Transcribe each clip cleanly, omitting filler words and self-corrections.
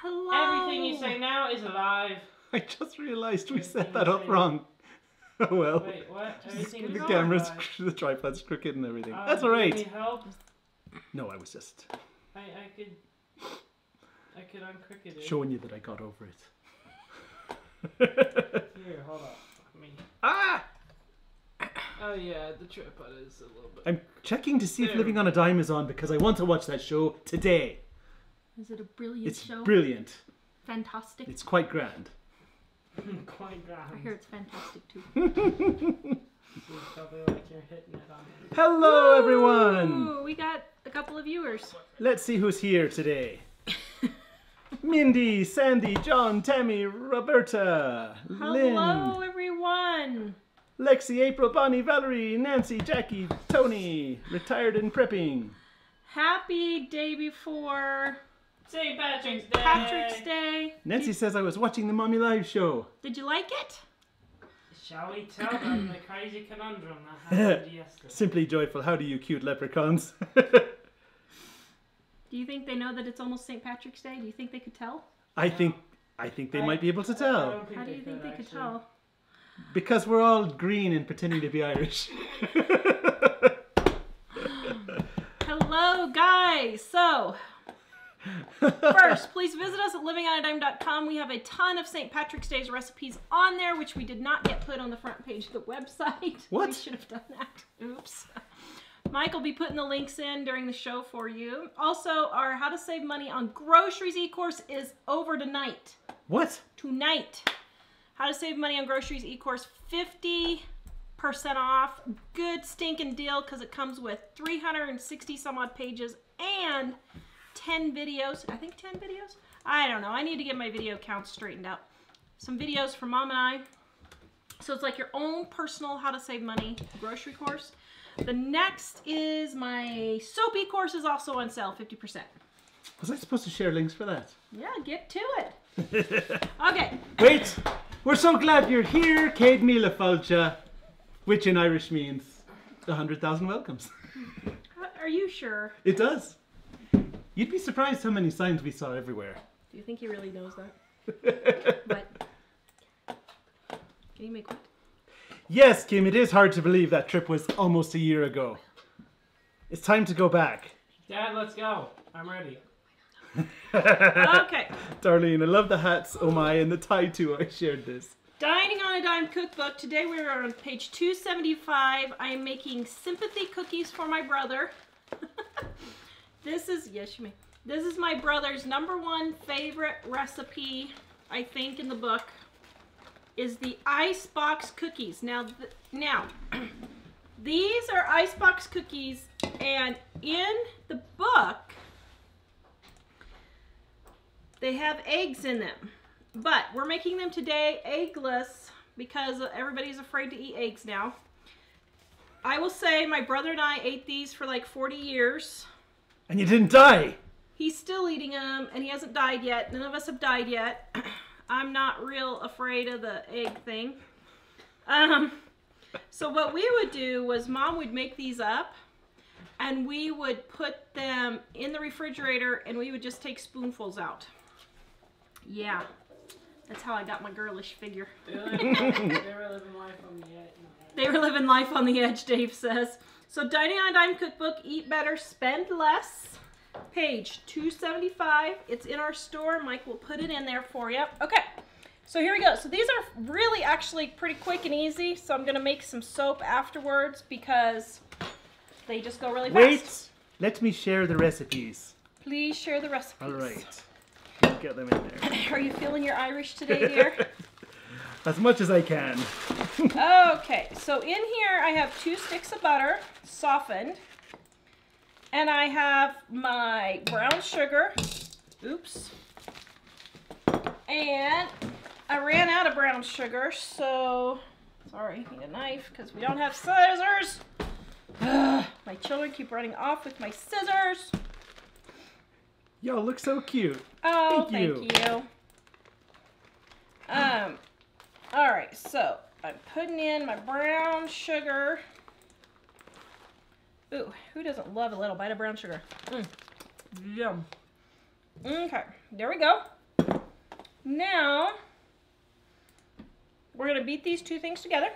Hello. Everything you say now is alive. I just realised we set that up wrong. Oh well. Wait, what? Everything The is camera's, alive. the tripod's crooked and everything. That's alright. Do you need help? No, I was just I could uncricket it. showing you that I got over it. Here, hold up. Ah! Oh yeah, the tripod is a little bit. I'm checking to see if Living on a Dime is on because I want to watch that show today. Is it a brilliant It's show? brilliant. Fantastic. It's quite grand. Quite grand. I hear it's fantastic too. It's probably like you're hitting it on it. Hello, everyone. Ooh, we got a couple of viewers. Let's see who's here today. Mindy, Sandy, John, Tammy, Roberta, Lynn, Hello, everyone. Lexi, April, Bonnie, Valerie, Nancy, Jackie, Tony, retired and prepping. Happy day before St. Patrick's Day! Patrick's Day. Nancy says I was watching the Mommy Live show. Did you like it? Shall we tell them the crazy conundrum that happened yesterday? Simply joyful. How do you cute leprechauns? Do you think they know that it's almost St. Patrick's Day? Do you think they could tell? I think they might be able to I tell. don't How do you think they could actually. tell? Because we're all green and pretending to be Irish. Hello, guys. So, first, please visit us at livingonadime.com. We have a ton of St. Patrick's Day's recipes on there, which we did not get put on the front page of the website. What? We should have done that. Oops. Mike will be putting the links in during the show for you. Also, our How to Save Money on Groceries e-course is over tonight. What? Tonight. How to Save Money on Groceries e-course, 50% off. Good stinking deal because it comes with 360 some odd pages and 10 videos. I think 10 videos? I don't know. I need to get my video counts straightened out. Some videos from Mom and I. So it's like your own personal How to Save Money grocery course. The next is my soap e-course is also on sale, 50%. Was I supposed to share links for that? Yeah, get to it. Okay. Wait! We're so glad you're here, Céad Míle Fáilte, which in Irish means 100,000 welcomes. Are you sure? It does. You'd be surprised how many signs we saw everywhere. Do you think he really knows that? What? Can you make what? Yes, Kim, it is hard to believe that trip was almost a year ago. It's time to go back. Dad, let's go. I'm ready. Okay. Darlene, I love the hats, oh my, and the tie too. I shared this. Dining on a Dime cookbook. Today we are on page 275. I am making sympathy cookies for my brother. This is, yes you may. This is my brother's #1 favorite recipe, I think, in the book. Is the Icebox Cookies. Now, these are Icebox Cookies, and in the book, they have eggs in them. But we're making them today eggless because everybody's afraid to eat eggs now. I will say my brother and I ate these for like 40 years. And you didn't die! He's still eating them, and he hasn't died yet. None of us have died yet. I'm not real afraid of the egg thing. So what we would do was Mom would make these up, and we would put them in the refrigerator, and we would just take spoonfuls out. Yeah, that's how I got my girlish figure. They were living life on the edge. They were living life on the edge, Dave says. So Dining on a Dime cookbook, Eat Better, Spend Less. Page 275. It's in our store. Mike will put it in there for you. Okay, so here we go. So these are really actually pretty quick and easy. So I'm going to make some soap afterwards because they just go really fast. Wait! Let me share the recipes. Please share the recipes. All right. Get them in there. Are you feeling your Irish today, dear? As much as I can. Okay, so in here I have 2 sticks of butter, softened. And I have my brown sugar. Oops. And I ran out of brown sugar, so sorry, need a knife because we don't have scissors. My children keep running off with my scissors. Y'all look so cute. Oh, Thank you. All right, so I'm putting in my brown sugar. Ooh, who doesn't love a little bite of brown sugar? Yum. Okay, there we go. Now, we're going to beat these two things together.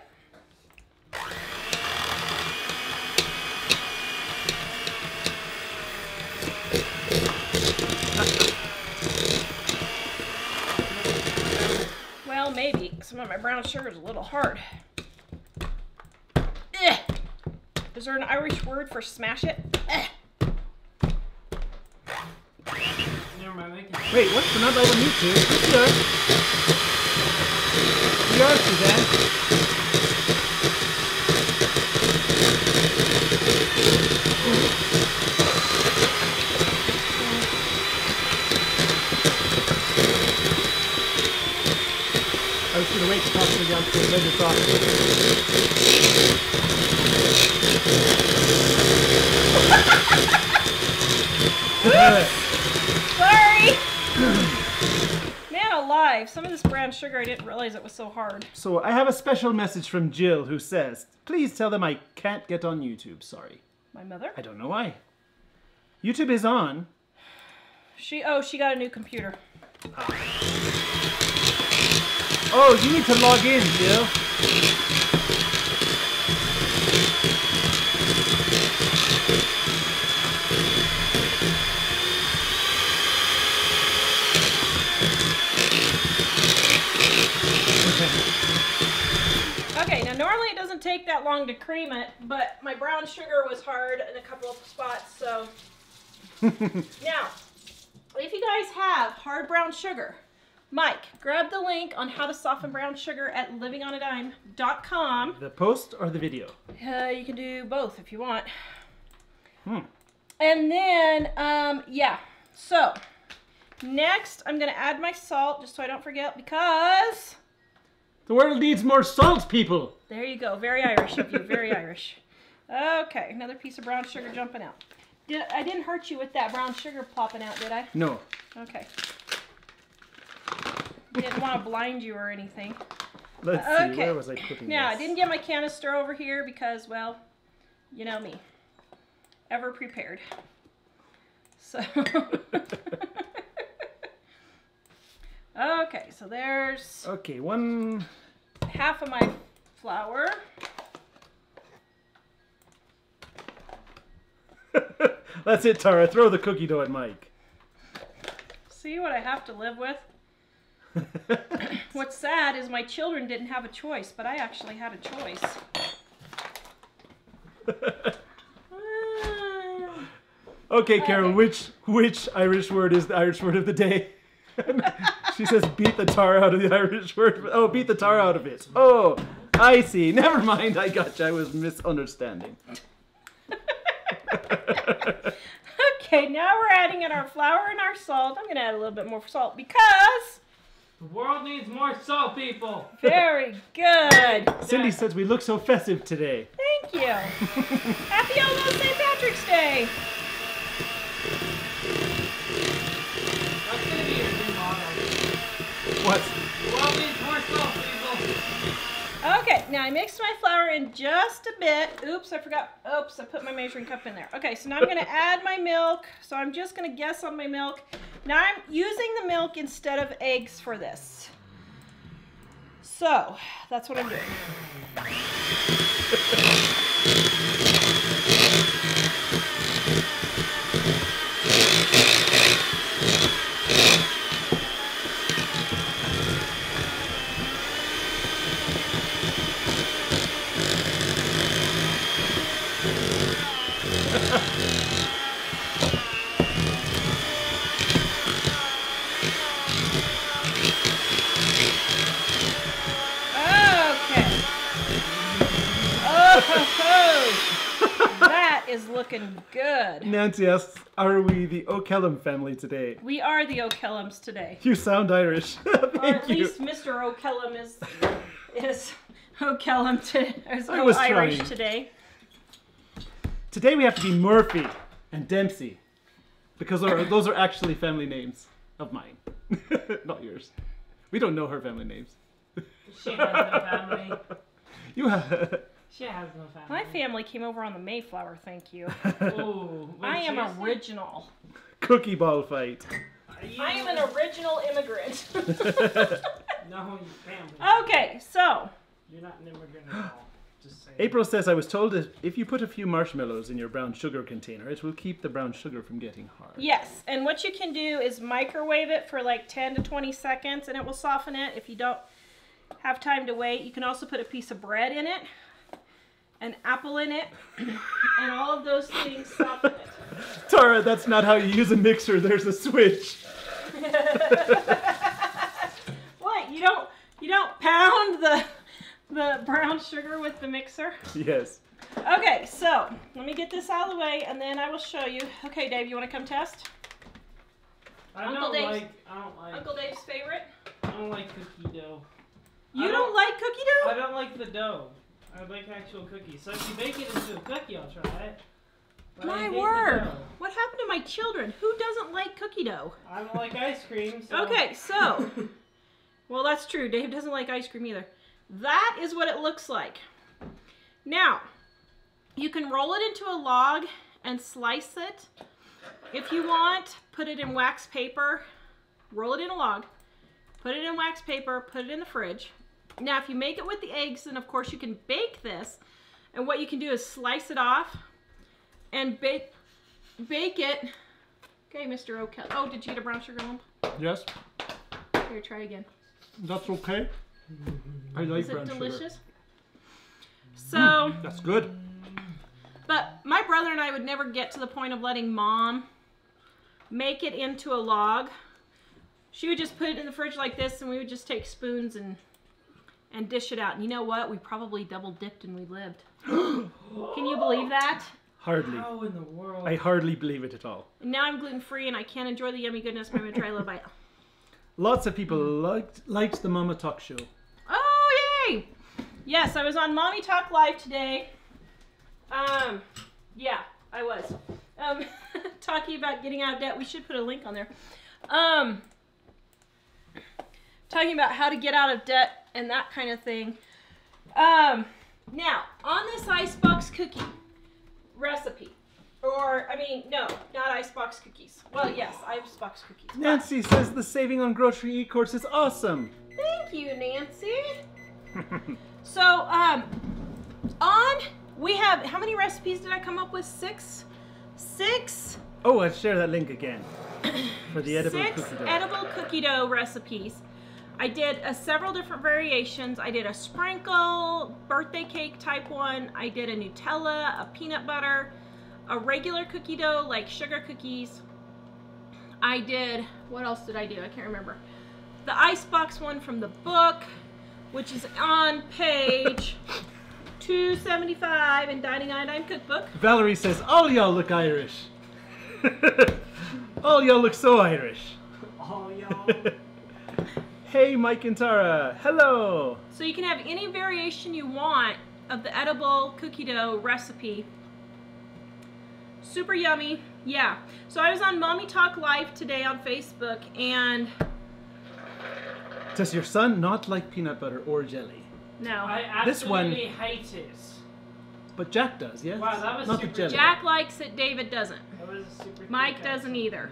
Well, maybe. Some of my brown sugar is a little hard. Ugh. Is there an Irish word for smash it? Ugh. Never mind, we can... Wait, what? We're not live on YouTube. We are, Suzanne. I was going to wait to talk to you down to later talk. Sorry! Man alive, some of this brown sugar, I didn't realize it was so hard. So I have a special message from Jill who says, please tell them I can't get on YouTube. Sorry. My mother? I don't know why. YouTube is on. She got a new computer. Oh, you need to log in, Jill. Okay, now normally it doesn't take that long to cream it, but my brown sugar was hard in a couple of spots, so. Now, if you guys have hard brown sugar, Mike, grab the link on how to soften brown sugar at livingonadime.com. The post or the video? You can do both if you want. Hmm. And then, yeah. So, next I'm going to add my salt, just so I don't forget, because... The world needs more salt, people. There you go. Very Irish of you. Very Irish. Okay, another piece of brown sugar jumping out. I didn't hurt you with that brown sugar plopping out, did I? No. Okay. Didn't want to blind you or anything. Let's see, where was I putting Now, this? I didn't get my canister over here because, well, you know me. Ever prepared. So. Okay, so there's... Okay, one... half of my flour. That's it, Tara. Throw the cookie dough at Mike. See what I have to live with? What's sad is my children didn't have a choice, but I actually had a choice. Okay, Carol, which Irish word is the Irish word of the day? She says beat the tar out of the Irish word. Oh, beat the tar out of it. Oh, I see. Never mind. I gotcha. I was misunderstanding. Okay, now we're adding in our flour and our salt. I'm going to add a little bit more salt because... The world needs more salt, people. Very good. Cindy says we look so festive today. Thank you. Happy almost St. Patrick's Day. That's going to be your new motto. What? The world needs more salt, people. Okay, now I mixed my flour in just a bit. Oops, I forgot. Oops, I put my measuring cup in there. Okay, so now I'm going to add my milk. So I'm just going to guess on my milk. Now I'm using the milk instead of eggs for this. So, that's what I'm doing. That is looking good. Nancy asks, are we the O'Kellum family today? We are the O'Kellums today. You sound Irish. Thank Or at you. least Mr. O'Kellum is O'Kellum is I was Irish trying. today. Today we have to be Murphy and Dempsey. Because those are actually family names of mine. Not yours. We don't know her family names. She has no family. You have... She has no family. My family came over on the Mayflower, thank you. Ooh, wait, I am seriously? original. Cookie ball fight. I am an original immigrant. No, you family. Okay, so. You're not an immigrant at all. Just saying. April says, I was told that if you put a few marshmallows in your brown sugar container, it will keep the brown sugar from getting hard. Yes, and what you can do is microwave it for like 10 to 20 seconds and it will soften it. If you don't have time to wait, you can also put a piece of bread in it, an apple in it, and all of those things soften it. Tara, that's not how you use a mixer. There's a switch. What? You don't pound the brown sugar with the mixer? Yes. Okay, so let me get this out of the way and then I will show you. Okay, Dave, you want to come test? Uncle Dave's favorite? I don't like cookie dough. You don't like cookie dough? I don't like the dough. I like actual cookies. So if you bake it into a cookie, I'll try it. But I My hate the word. dough. What happened to my children? Who doesn't like cookie dough? I don't like ice cream. So. Okay, so. Well, that's true. Dave doesn't like ice cream either. That is what it looks like. Now, you can roll it into a log and slice it. If you want, put it in wax paper, roll it in a log, put it in wax paper, put it in the fridge. Now, if you make it with the eggs, then of course you can bake this. And what you can do is slice it off and bake it. Okay, Mr. O'Kell. Oh, did you eat a brown sugar lump? Yes. Here, try again. That's okay. I like Is brown it sugar. delicious? So, That's good. but my brother and I would never get to the point of letting Mom make it into a log. She would just put it in the fridge like this and we would just take spoons and dish it out. And you know what? We probably double dipped and we lived. Can you believe that? Hardly. How in the world? I hardly believe it at all. And now I'm gluten-free and I can't enjoy the yummy goodness my Matrela bite. Lots of people liked the Mama Talk show. Oh, yay! Yes, I was on Mommy Talk Live today. Yeah, I was. Talking about getting out of debt. We should put a link on there. Talking about how to get out of debt and that kind of thing. Now, on this Icebox cookie recipe, or, I mean, no, not Icebox cookies. Well, yes, Icebox cookies. but- Nancy says the saving on grocery e-course is awesome. Thank you, Nancy. So, we have, how many recipes did I come up with? Six? Oh, I'll share that link again for the edible Six cookie dough. edible cookie dough recipes. I did several different variations. I did a sprinkle, birthday cake type one. I did a Nutella, a peanut butter, a regular cookie dough like sugar cookies. I did, what else did I do? I can't remember. The Icebox one from the book, which is on page 275 in Dining Iodine Cookbook. Valerie says, all y'all look Irish. All y'all look so Irish. Oh, y'all. Hey, Mike and Tara. Hello. So you can have any variation you want of the edible cookie dough recipe. Super yummy. Yeah. So I was on Mommy Talk Live today on Facebook, and Does your son not like peanut butter or jelly? no. I This one- absolutely hate it. But Jack does, yes? Wow, that was not the super jelly. Jack likes it, David doesn't. That was a super Mike quick doesn't accent. either.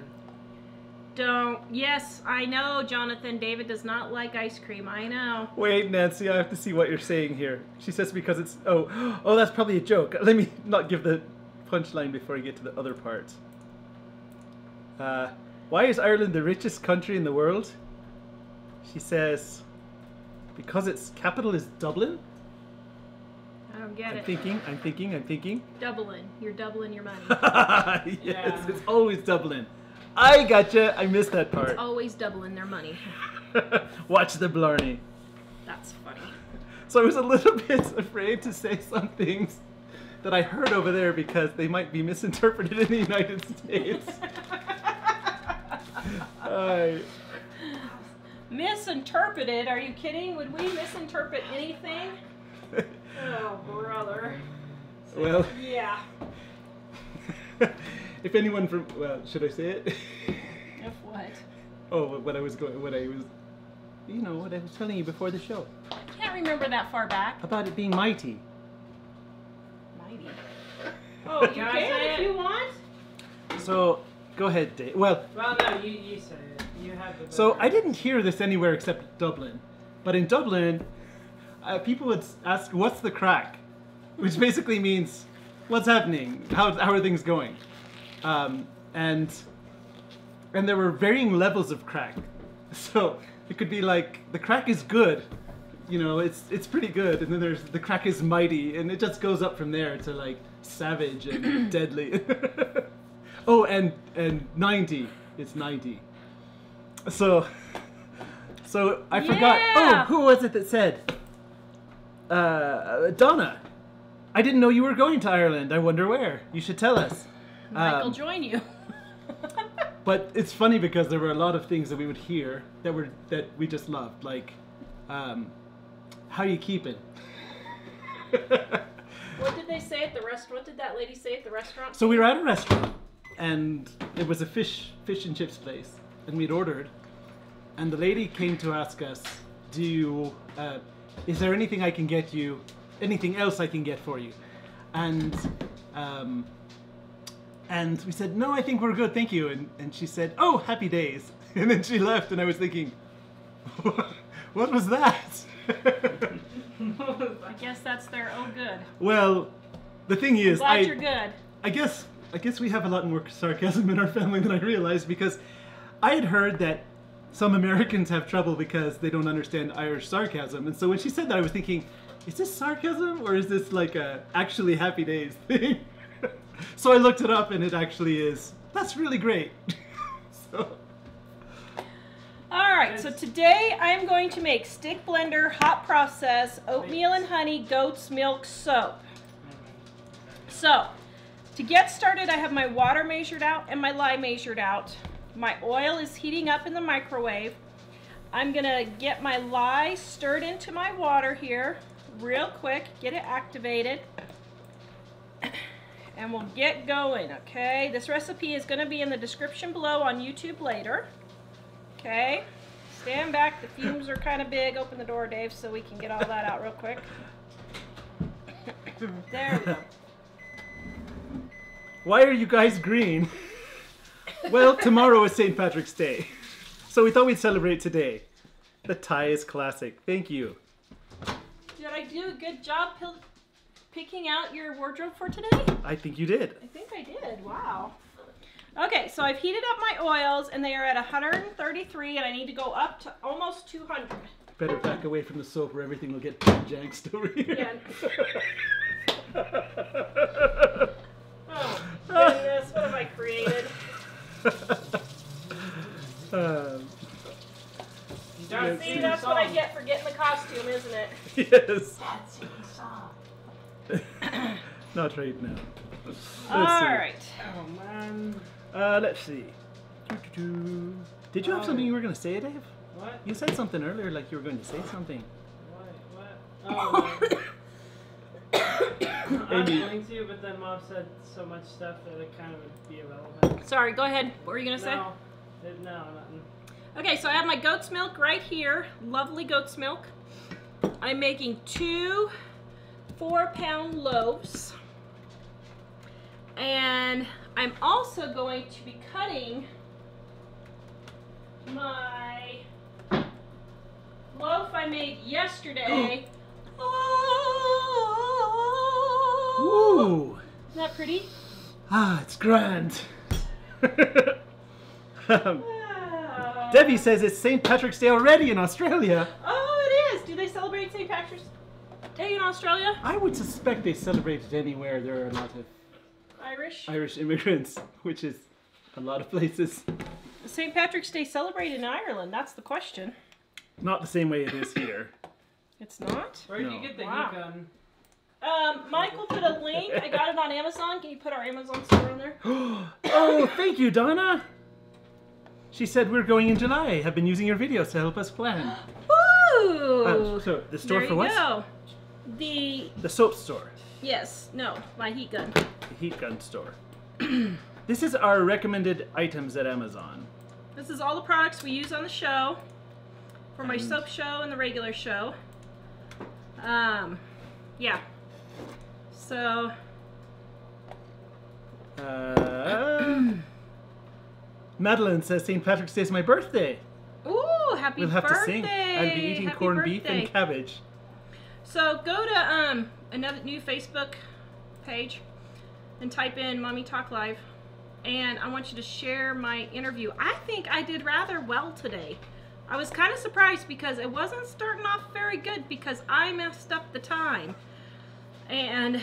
Don't. Yes, I know, Jonathan. David does not like ice cream. I know. Wait, Nancy, I have to see what you're saying here. She says because it's... Oh, that's probably a joke. Let me not give the punchline before I get to the other part. Why is Ireland the richest country in the world? She says... Because its capital is Dublin? I don't get I'm it. thinking. Doubling. You're doubling your money. Yes, Yeah. it's always Dublin. I gotcha. I missed that part. Always doubling their money. Watch the blarney. That's funny. So I was a little bit afraid to say some things that I heard over there because they might be misinterpreted in the United States. Misinterpreted? Are you kidding? Would we misinterpret anything? Oh, brother. Well, Yeah. if anyone from... Well, should I say it? If what? Oh, what I was telling you before the show. I can't remember that far back. About it being mighty. Mighty. Oh, you Can I can say if it? you want. So, go ahead, Dave. Well, Well, no, you say it. You have the So better- I didn't hear this anywhere except Dublin. But in Dublin, people would ask, what's the crack? Which basically means, what's happening? How are things going? And there were varying levels of crack. So it could be like, the crack is good. You know, it's pretty good. And then there's, the crack is mighty. And it just goes up from there to like, savage and deadly. Oh, and 90. It's 90. So I forgot. Yeah. Oh, who was it that said? Donna. I didn't know you were going to Ireland. I wonder where. You should tell us. Michael join you. But it's funny because there were a lot of things that we would hear that we just loved, like, how you keeping? What did they say at the restaurant? What did that lady say at the restaurant? So we were at a restaurant, and it was a fish and chips place, and we'd ordered, and the lady came to ask us, is there anything I can get you, anything else I can get for you? And we said, no, I think we're good, thank you. And she said, oh, happy days. And then she left, and I was thinking, what was that? I guess that's their oh good. Well, the thing is, Glad you're good. I guess we have a lot more sarcasm in our family than I realized, because I had heard that some Americans have trouble because they don't understand Irish sarcasm. And so when she said that, I was thinking, is this sarcasm or is this like a actually happy days thing? So I looked it up and it actually is. That's really great. So. All right, so today I am going to make stick blender, hot process, oatmeal and honey, goat's milk soap. So, to get started, I have my water measured out and my lye measured out. My oil is heating up in the microwave. I'm gonna get my lye stirred into my water here real quick, get it activated, and we'll get going, okay? This recipe is gonna be in the description below on YouTube later. Okay, stand back, the fumes are kind of big. Open the door, Dave, so we can get all that out real quick. There we go. Why are you guys green? Well, tomorrow is St. Patrick's Day, so we thought we'd celebrate today. The tie is classic. Thank you. Did I do a good job picking out your wardrobe for today? I think you did. I think I did, wow. Okay, so I've heated up my oils and they are at 133 and I need to go up to almost 200. Better back away from the soap or everything will get janxed over here. Yeah. Oh, goodness, what have I created? See, that's what I get for getting the costume, isn't it? Yes. That's Not right now. Alright. Oh man. Let's see. Did you have something you were going to say, Dave? What? You said something earlier, like you were going to say something. What? Oh. I was Amy. going to, but then Mom said so much stuff that it kind of would be irrelevant. Sorry, go ahead. What were you going to say? No, nothing. Okay, so I have my goat's milk right here. Lovely goat's milk. I'm making 2 4-pound loaves. And I'm also going to be cutting my loaf I made yesterday. Ooh. Isn't that pretty? Ah, it's grand. Debbie says it's St. Patrick's Day already in Australia. Oh, it is. Do they celebrate St. Patrick's Day in Australia? I would suspect they celebrate it anywhere there are a lot of Irish immigrants, which is a lot of places. St. Patrick's Day celebrated in Ireland. That's the question. Not the same way it is here. It's not? Where did No. you get the Wow. heat gun? Michael put a link. I got it on Amazon. Can you put our Amazon store on there? Oh, thank you, Donna. She said we're going in July. Have been using your videos to help us plan. Ooh! So the store there for you what? go. The soap store. yes, no, my heat gun. The heat gun store. This is our recommended items at Amazon. This is all the products we use on the show, for my soap show and the regular show. Yeah. So. Madeline says St. Patrick's Day is my birthday. Ooh, happy We'll have birthday. to sing. I'll be eating corned beef and cabbage. So go to another new Facebook page and type in Mommy Talk Live. And I want you to share my interview. I think I did rather well today. I was kind of surprised because it wasn't starting off very good because I messed up the time. And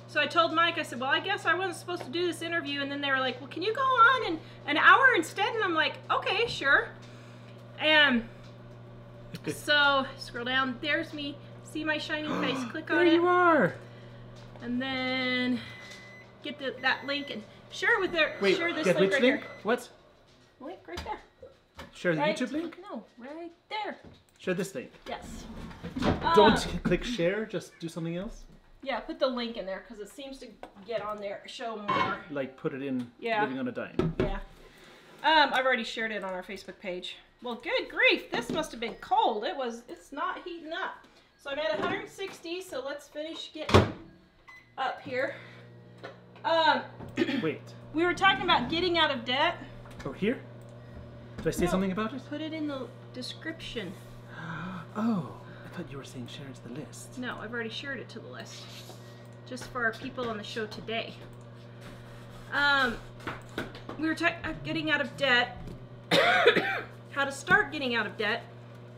so I told Mike, I said, well, I guess I wasn't supposed to do this interview. And then they were like, well, can you go on in an hour instead? And I'm like, okay, sure. And so scroll down. There's me. See my shining face. Click on it. There you are. And then get that link and share it with their. Wait, share this get link which right link? here. What? Link right there. Share the Right? YouTube link? No, right there. Share this link. Yes. Don't click share, just do something else. Yeah, put the link in there because it seems to get on there, show more. Like put it in Yeah. Living on a Dime. Yeah. I've already shared it on our Facebook page. Well, good grief, this must have been cold. It's not heating up. So I'm at 160, so let's finish getting up here. Wait. We were talking about getting out of debt. Oh, here? Did I say No. something about it? Put it in the description. Oh, I thought you were saying share it to the list. No, I've already shared it to the list. Just for our people on the show today. We were getting out of debt. How to start getting out of debt.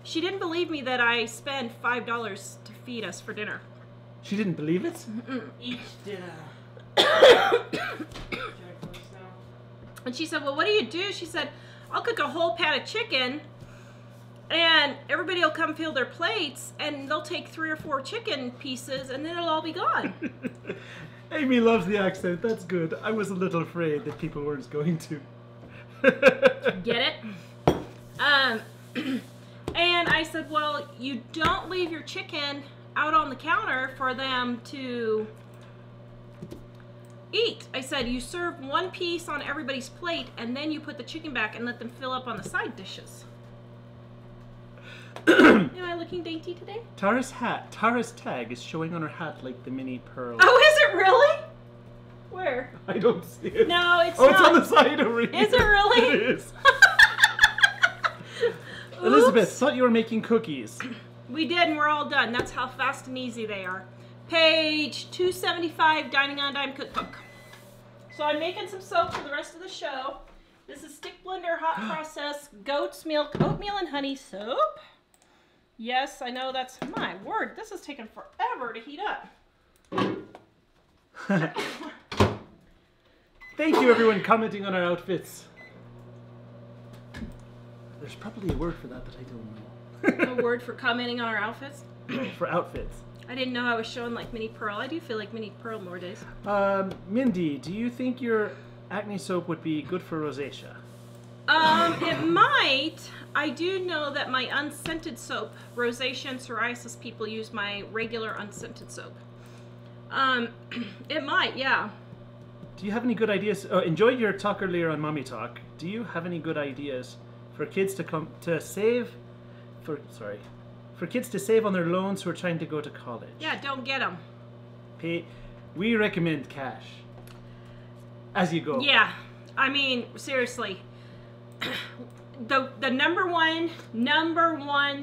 She didn't believe me that I spend $5 to feed us for dinner. She didn't believe it? Each dinner. And she said, well, what do you do? She said, I'll cook a whole pat of chicken and everybody will come fill their plates and they'll take 3 or 4 chicken pieces and then it'll all be gone. Amy loves the accent. That's good. I was a little afraid that people weren't going to. Get it? And I said, well, you don't leave your chicken out on the counter for them to eat. I said, you serve 1 piece on everybody's plate and then you put the chicken back and let them fill up on the side dishes. Am I looking dainty today? Tara's tag is showing on her hat like the mini pearl. Oh, is it really? Where? I don't see it. No, it's oh, not. it's on the side over here. Is it really? It is. Elizabeth, thought you were making cookies. We did, and we're all done. That's how fast and easy they are. Page 275, Dining on a Dime Cookbook. So I'm making some soap for the rest of the show. This is stick blender, hot process, goat's milk, oatmeal and honey soap. Yes, I know that's, my word, this is taking forever to heat up. Thank you, everyone, commenting on our outfits. There's probably a word for that I don't know. A word for commenting on our outfits? For outfits. I didn't know I was showing like Mini Pearl. I do feel like Mini Pearl more days. Mindy, do you think your acne soap would be good for rosacea? It might. I do know that my unscented soap, rosacea and psoriasis people use my regular unscented soap. It might, yeah. Do you have any good ideas? Enjoyed your talk earlier on Mommy Talk. Do you have any good ideas for kids to save on their loans who are trying to go to college? Yeah, don't get them. We recommend cash as you go. Yeah, I mean, seriously. The number one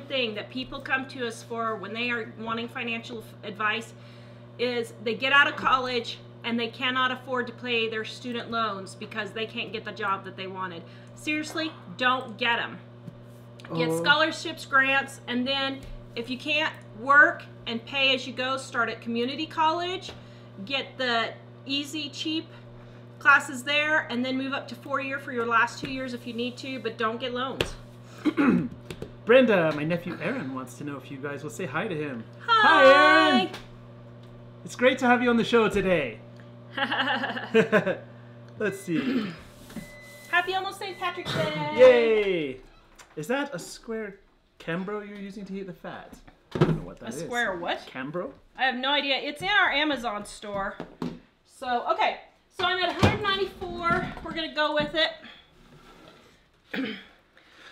thing that people come to us for when they are wanting financial advice is they get out of college and they cannot afford to pay their student loans because they can't get the job that they wanted. Seriously, don't get them. Get scholarships, grants, and then if you can't work and pay as you go, start at community college, get the easy, cheap classes there, and then move up to 4-year for your last 2 years if you need to, but don't get loans. Brenda, my nephew Aaron wants to know if you guys will say hi to him. Hi, Aaron! It's great to have you on the show today. Let's see. Happy almost St. Patrick's Day! Yay! Is that a square Cambro you're using to heat the fat? I don't know what that is. A square what? Cambro? I have no idea. It's in our Amazon store. So, okay. So I'm at 194. We're going to go with it.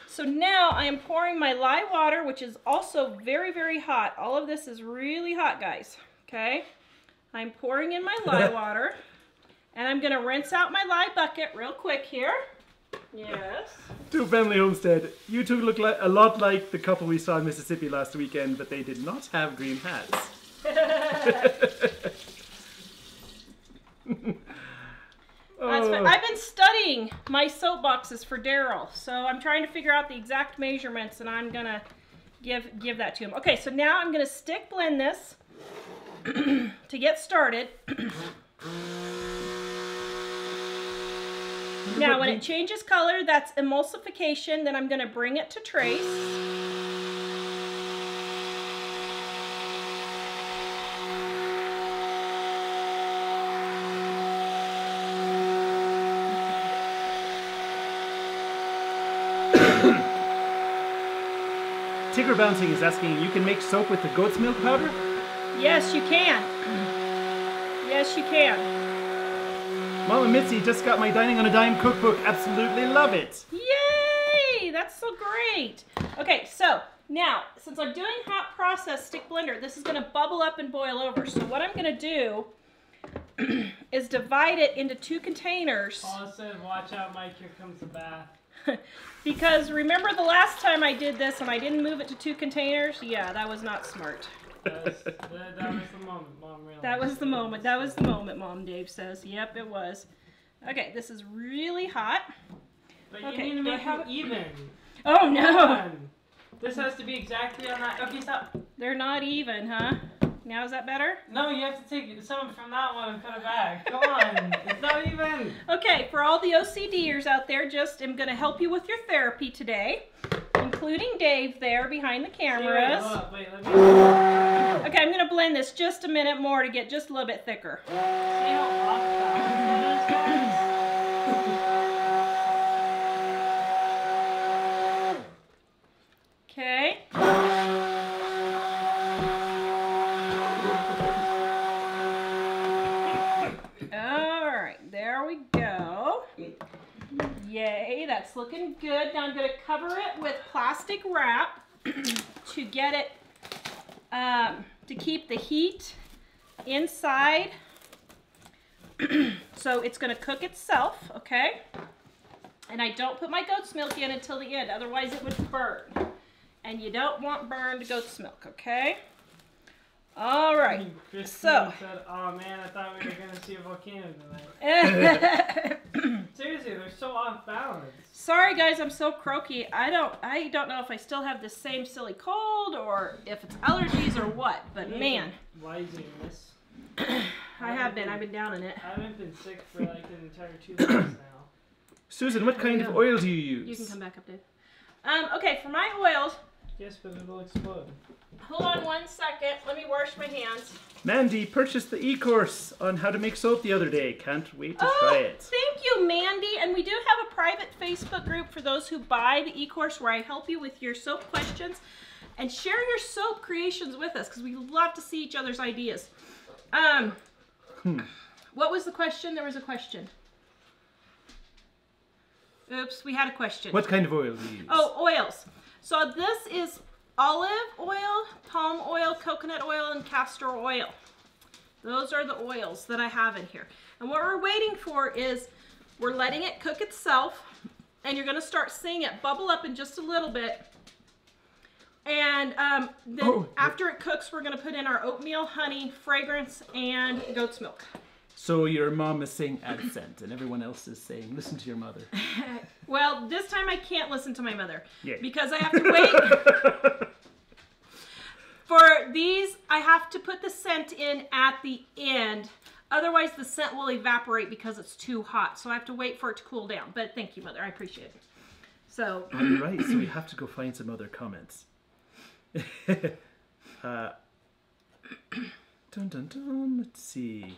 So now I am pouring my lye water, which is also very, very hot. All of this is really hot, guys. Okay? I'm pouring in my lye water. And I'm going to rinse out my lye bucket real quick here. Yes. To Family Homestead, you two look a lot like the couple we saw in Mississippi last weekend, but they did not have green hats. That's fine. I've been studying my soap boxes for Daryl, so I'm trying to figure out the exact measurements, and I'm gonna give that to him. Okay, so now I'm gonna stick blend this to get started. Now, when it changes color, that's emulsification. Then I'm gonna bring it to trace. Tigger Bouncing is asking, you can make soap with the goat's milk powder? Yes, you can. Yes, you can. Mama Mitzi just got my Dining on a Dime cookbook. Absolutely love it. Yay! That's so great. Okay, so now, since I'm doing hot process stick blender, this is going to bubble up and boil over. So what I'm going to do is divide it into 2 containers. Paula said, watch out, Mike, here comes the bath. Because remember the last time I did this and I didn't move it to 2 containers? Yeah, that was not smart. That was the moment, Mom realized. That was the moment. That was the moment, Mom, Dave says. Yep, it was. Okay, this is really hot. But you Okay, need to do I make have it even. Oh, Come no. on. This has to be exactly on that. Okay, stop. They're not even, huh? Now is that better? No, you have to take some from that one and put it back. Come on. It's not even. Okay, for all the OCDers out there, just am going to help you with your therapy today, including Dave there behind the cameras. Wait, let me... Okay, I'm going to blend this just a minute more to get just a little bit thicker. See how off that is? Okay. Alright, there we go. Yay, that's looking good. Now I'm going to cover it with plastic wrap to get it, to keep the heat inside. So it's going to cook itself, okay? And I don't put my goat's milk in until the end, otherwise it would burn. And you don't want burned goat's milk, okay? All right. Christine So. said, "Oh man, I thought we were gonna see a volcano tonight." Seriously, they're so off balance. Sorry guys, I'm so croaky. I don't know if I still have the same silly cold or if it's allergies or what. But man, Wisiness. I have been. I've been down in it. I haven't been sick for like an entire 2 months now. Susan, what kind of oil do you use? You can come back up, Dave. Okay, for my oils. Yes, but it'll explode. Hold on 1 second. Let me wash my hands. Mandy purchased the e-course on how to make soap the other day. Can't wait to try it. Thank you, Mandy. And we do have a private Facebook group for those who buy the e-course where I help you with your soap questions and share your soap creations with us because we love to see each other's ideas. What was the question? There was a question. Oops, we had a question. What kind of oil do you use? Oh, oils. So this is olive oil, palm oil, coconut oil, and castor oil. Those are the oils that I have in here. And what we're waiting for is we're letting it cook itself, and you're going to start seeing it bubble up in just a little bit. And then after it cooks, we're going to put in our oatmeal, honey, fragrance, and goat's milk. So your mom is saying add scent, and everyone else is saying listen to your mother. Well, this time I can't listen to my mother. Yay. Because I have to wait. For these, I have to put the scent in at the end. Otherwise, the scent will evaporate because it's too hot. So I have to wait for it to cool down. But thank you, Mother. I appreciate it. So. All right, so we have to go find some other comments. Dun, dun, dun. Let's see.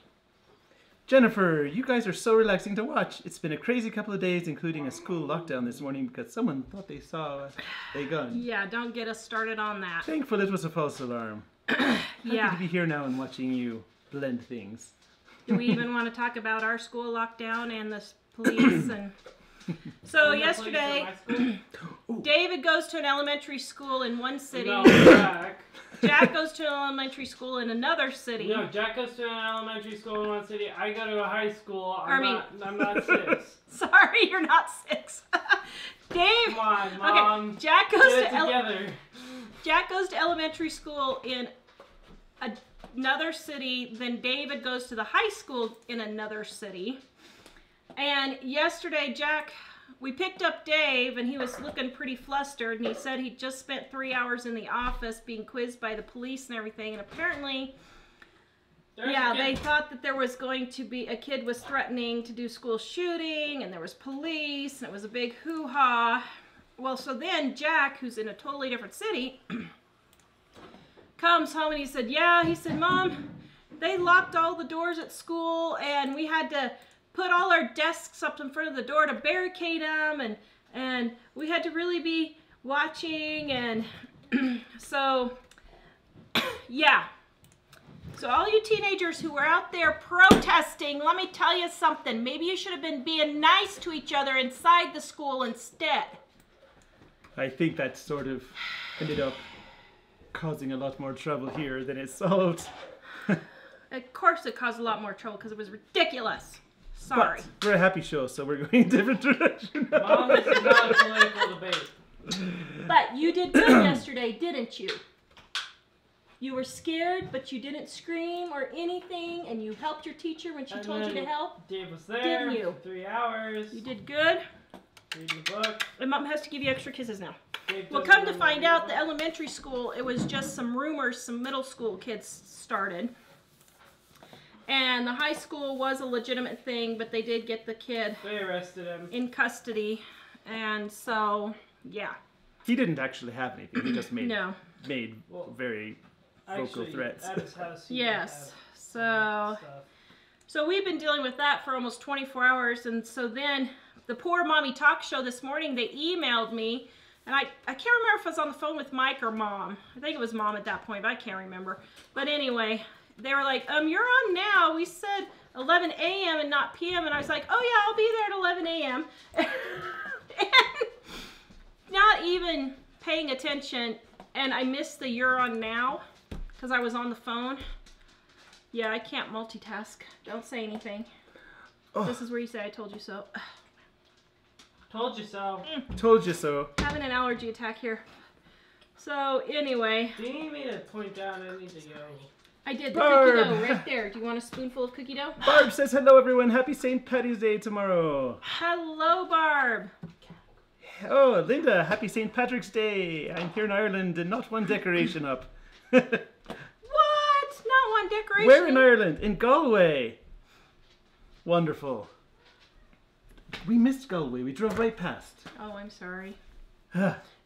Jennifer, you guys are so relaxing to watch. It's been a crazy couple of days, including a school lockdown this morning because someone thought they saw a gun. Yeah, don't get us started on that. Thankful it was a false alarm. Yeah. Happy to be here now and watching you blend things. Do we even want to talk about our school lockdown and the police? And so yesterday, David goes to an elementary school in one city. No, back. Jack goes to an elementary school in another city. No, Jack goes to an elementary school in one city. I go to a high school. I'm not 6. Sorry, you're not 6. Dave. Come on, Mom. Okay, Jack goes Get it together. Jack goes to elementary school in another city. Then David goes to the high school in another city. And yesterday, we picked up Dave, and he was looking pretty flustered, and he said he just spent 3 hours in the office being quizzed by the police and everything, and apparently, they thought that there was going to be, a kid was threatening to do school shooting, and there was police, and it was a big hoo-ha. Well, so then Jack, who's in a totally different city, comes home, and he said, Mom, they locked all the doors at school, and we had to put all our desks up in front of the door to barricade them, and we had to really be watching, and so, yeah. So all you teenagers who were out there protesting, let me tell you something. Maybe you should have been being nice to each other inside the school instead. I think that sort of ended up causing a lot more trouble here than it solved. Of course it caused a lot more trouble because it was ridiculous. Sorry. But we're a happy show, so we're going in a different direction now. Mom, this is not a political debate. But you did good yesterday, didn't you? You were scared, but you didn't scream or anything, and you helped your teacher when she told you to help. Dave was there. Didn't you? 3 hours. You did good. Reading the book. And Mom has to give you extra kisses now. Dave Well, come to find out, the elementary school, it was just some rumors some middle school kids started. And the high school was a legitimate thing, but they did get the kid They arrested him. in custody. And so, yeah. He didn't actually have anything. He just made Well, very vocal threats. At his house, he Yes. did have stuff. So we've been dealing with that for almost 24 hours. And so then the Poor Mommy Talk Show this morning, they emailed me. And I can't remember if I was on the phone with Mike or Mom. I think it was Mom at that point, but I can't remember. But anyway, they were like, you're on now. We said 11 a.m. and not p.m. And I was like, oh yeah, I'll be there at 11 a.m. And not even paying attention. And I missed the you're on now because I was on the phone. Yeah, I can't multitask. Don't say anything. Oh. This is where you say I told you so. Told you so. Told you so. Having an allergy attack here. So anyway. Do you need me to point down I need to go? I did. The cookie dough right there. Do you want a spoonful of cookie dough? Barb says hello everyone. Happy St. Patty's Day tomorrow. Hello, Barb. Oh, Linda, happy St. Patrick's Day. I'm here in Ireland and not one decoration up. What? Not one decoration? Where in Ireland? In Galway. Wonderful. We missed Galway. We drove right past. Oh, I'm sorry.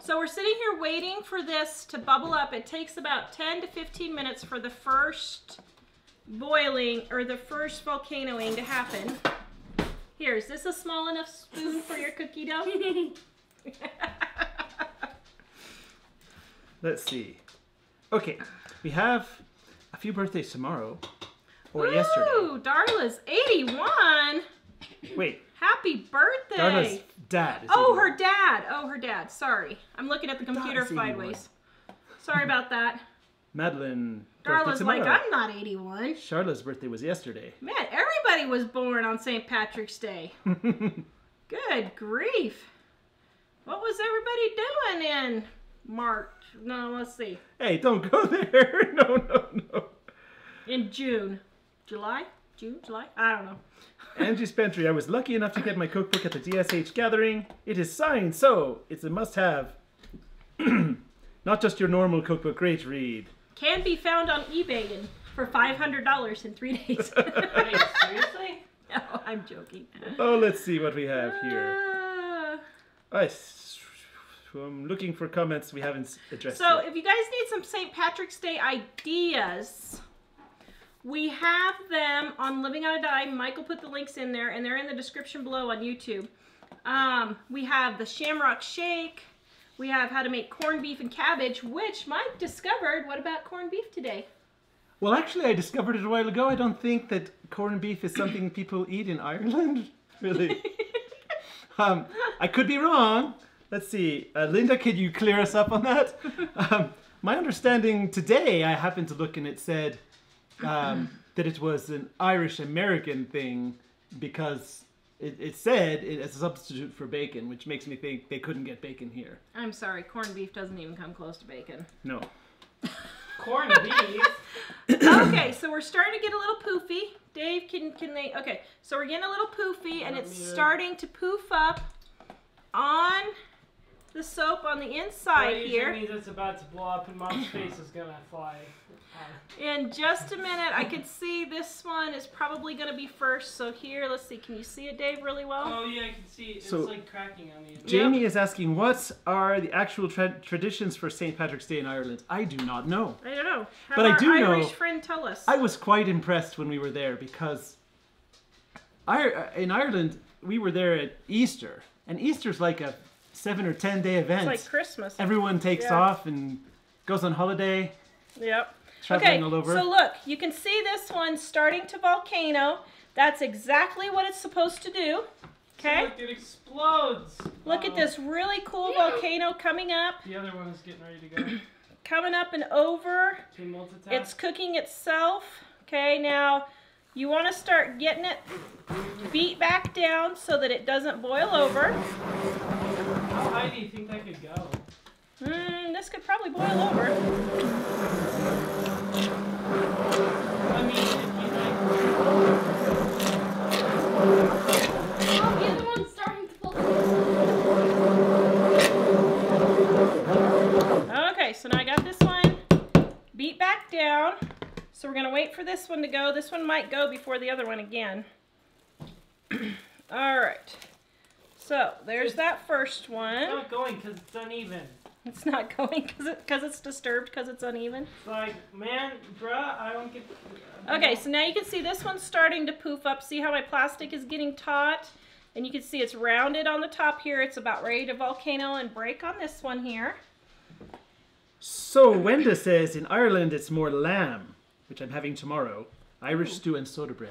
So we're sitting here waiting for this to bubble up. It takes about 10 to 15 minutes for the first boiling or the first volcanoing to happen. Here, is this a small enough spoon for your cookie dough? Let's see. Okay, we have a few birthdays tomorrow. Or yesterday. Ooh, Darla's 81. Wait. Happy birthday. Darla's dad. Oh, her dad. Oh, her dad. Sorry. I'm looking at the computer sideways. Sorry about that. Madeline. Darla's like, I'm not 81. Charlotte's birthday was yesterday. Man, everybody was born on St. Patrick's Day. Good grief. What was everybody doing in March? No, let's see. Hey, don't go there. No. In June. July? June? July? I don't know. Angie Spentry, I was lucky enough to get my cookbook at the DSH gathering. It is signed, so it's a must-have. Not just your normal cookbook, great read. Can be found on eBay for $500 in 3 days. Wait, seriously? No, I'm joking. Oh, let's see what we have here. I'm looking for comments we haven't addressed So yet. if you guys need some St. Patrick's Day ideas, we have them on Living on a Dime. Michael put the links in there, and they're in the description below on YouTube. We have the Shamrock Shake. We have how to make corned beef and cabbage, which Mike discovered. What about corned beef today? Well, actually, I discovered it a while ago. I don't think that corned beef is something people eat in Ireland, really. I could be wrong, let's see. Linda, could you clear us up on that? My understanding today, I happened to look and it said that it was an Irish-American thing because it said it as a substitute for bacon, which makes me think they couldn't get bacon here. I'm sorry, corned beef doesn't even come close to bacon. No. Corned beef? Okay, so we're starting to get a little poofy. Dave, can they... Okay, so we're getting a little poofy, and it's starting to poof up on the soap on the inside here. Means it's about to blow up and Mom's face is gonna fly. In just a minute, I can see this one is probably going to be first. So here, let's see. Can you see it, Dave, really well? Oh, yeah, I can see it. It's so, like cracking on the inside. Jamie is asking, what are the actual traditions for St. Patrick's Day in Ireland? I do not know. I don't know. Have but our I do know. Irish friend tell us. I was quite impressed when we were there because in Ireland, we were there at Easter. And Easter's like a 7 or 10 day event. It's like Christmas. Everyone takes off and goes on holiday. Yep. Traveling all over. So look, you can see this one starting to volcano. That's exactly what it's supposed to do. Okay. So look, it explodes. Look at this really cool volcano coming up. The other one is getting ready to go. Coming up and over. Multitask. It's cooking itself. Okay, now you want to start getting it beat back down so that it doesn't boil over. How high do you think that could go? This could probably boil over. I mean, the other one's starting to pull. Okay, so now I got this one beat back down. So we're going to wait for this one to go. This one might go before the other one again. All right. So there's that first one. it's not going because it's uneven. It's not going because it's disturbed because it's uneven. It's like, man, bruh, I don't get... Okay, so now you can see this one's starting to poof up. See how my plastic is getting taut? And you can see it's rounded on the top here. It's about ready to volcano and break on this one here. So Wenda says in Ireland it's more lamb, which I'm having tomorrow. Irish stew and soda bread.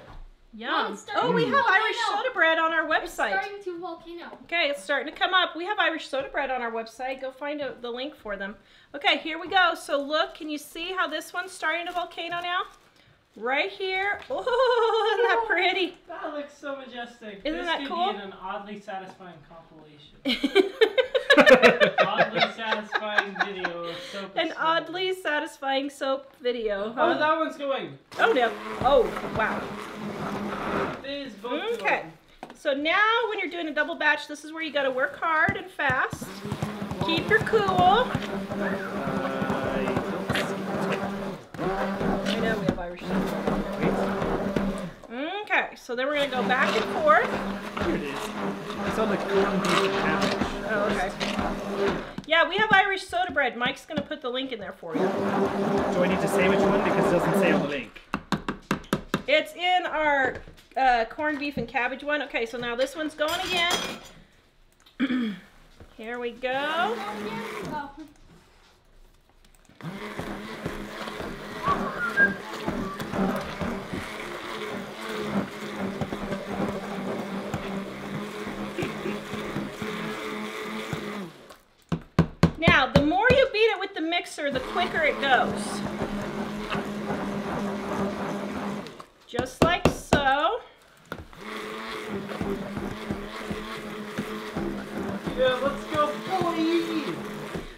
Yum. it's Oh, we have volcano. Irish soda bread on our It's website. starting to volcano. Okay, it's starting to come up. We have Irish soda bread on our website. Go find the link for them. Okay, here we go. So look, can you see how this one's starting to volcano now? Right here. Oh, isn't that pretty? That looks so majestic. Isn't that cool? This could be an oddly satisfying compilation. Oddly satisfying video of soap. An oddly satisfying soap video. Huh? Oh, that one's going. Oh, no. Oh, wow. It is both Okay. So now when you're doing a double batch, this is where you got to work hard and fast. Keep your cool. I know we have Irish soda. Okay, so then we're going to go back and forth. Here it is. It's on the corned beef and cabbage. Oh, okay. Yeah, we have Irish soda bread. Mike's going to put the link in there for you. Do I need to say which one? Because it doesn't say on the link. It's in our corned beef and cabbage one. Okay, so now this one's going again. Here we go. Oh. Now, the more you beat it with the mixer, the quicker it goes. Just like so. Yeah, let's go, boy!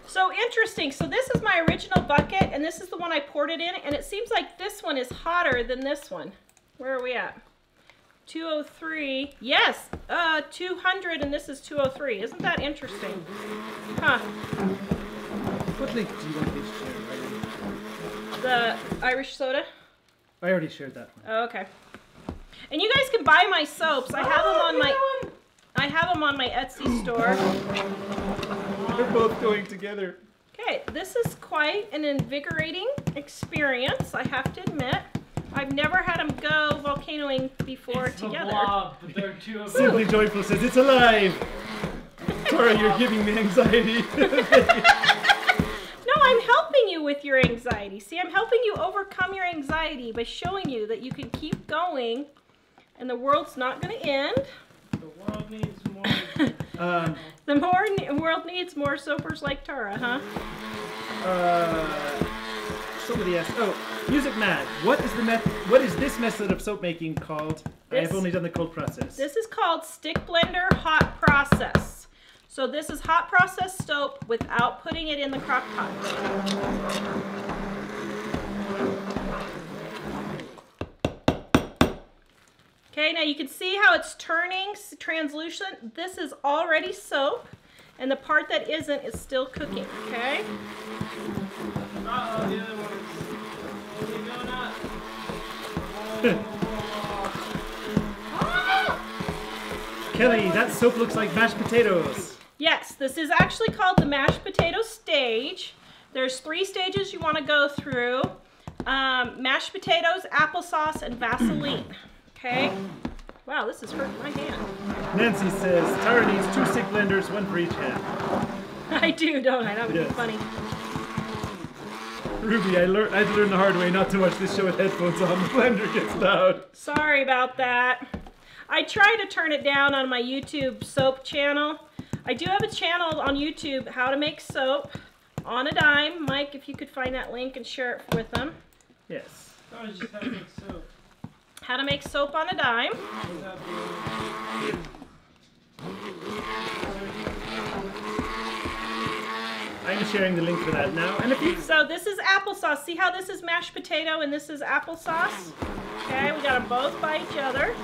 So interesting. So this is my original bucket, and this is the one I poured it in, and it seems like this one is hotter than this one. Where are we at? 203. Yes, 200, and this is 203. Isn't that interesting? Huh. What link do you want me to share? The Irish soda? I already shared that one. Oh, okay. And you guys can buy my soaps. I have them on my Etsy store. They're both going together. Okay, this is quite an invigorating experience, I have to admit. I've never had them go volcanoing before It's together. The blob, but there are two of them. Simply Joyful says, it's alive! Tara, you're giving me anxiety. No, I'm helping you with your anxiety. See, I'm helping you overcome your anxiety by showing you that you can keep going and the world's not going to end. The world needs more. The world needs more soapers like Tara, huh? Somebody asked. Oh, Music Mad. What is this method of soap making called? I have only done the cold process. This is called stick blender hot process. So this is hot process soap without putting it in the crock pot. Okay, now you can see how it's turning translucent. This is already soap, and the part that isn't is still cooking, okay? Uh-oh, the other one's going up. Kelly, that soap looks like mashed potatoes. Yes, this is actually called the mashed potato stage. There's 3 stages you want to go through. Mashed potatoes, applesauce, and Vaseline. Okay? Wow, this is hurting my hand. Nancy says Tara needs 2 stick blenders, 1 for each hand. I do, don't I? That would be funny. Ruby, I had to learn the hard way not to watch this show with headphones on. The blender gets loud. Sorry about that. I try to turn it down on my YouTube soap channel. I do have a channel on YouTube, How to Make Soap on a Dime. Mike, if you could find that link and share it with them. Yes. I was just how to make soap. How to Make Soap on a Dime. Without I'm sharing the link for that now. And if you So this is applesauce. See how this is mashed potato and this is applesauce? Okay, we got them both by each other.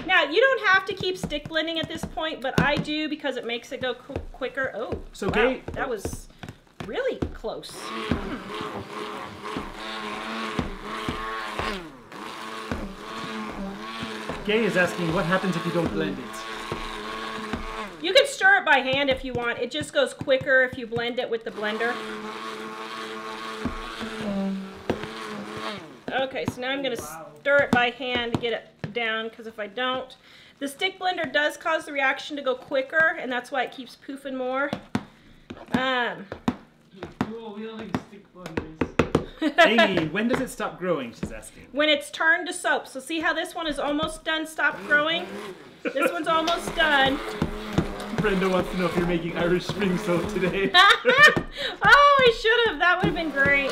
Now, you don't have to keep stick blending at this point, but I do because it makes it go quicker. Oh, So wow, Gay, that was really close. Gay is asking what happens if you don't blend it. You can stir it by hand if you want. It just goes quicker if you blend it with the blender. Okay, so now I'm going to stir it by hand to get it down, because if I don't, the stick blender does cause the reaction to go quicker, and that's why it keeps poofing more. Cool wheeling stick blenders. Amy, when does it stop growing? She's asking. When it's turned to soap. So see how this one is almost done, stopped growing? This one's almost done. Brenda wants to know if you're making Irish spring soap today. Oh, I should have. That would have been great.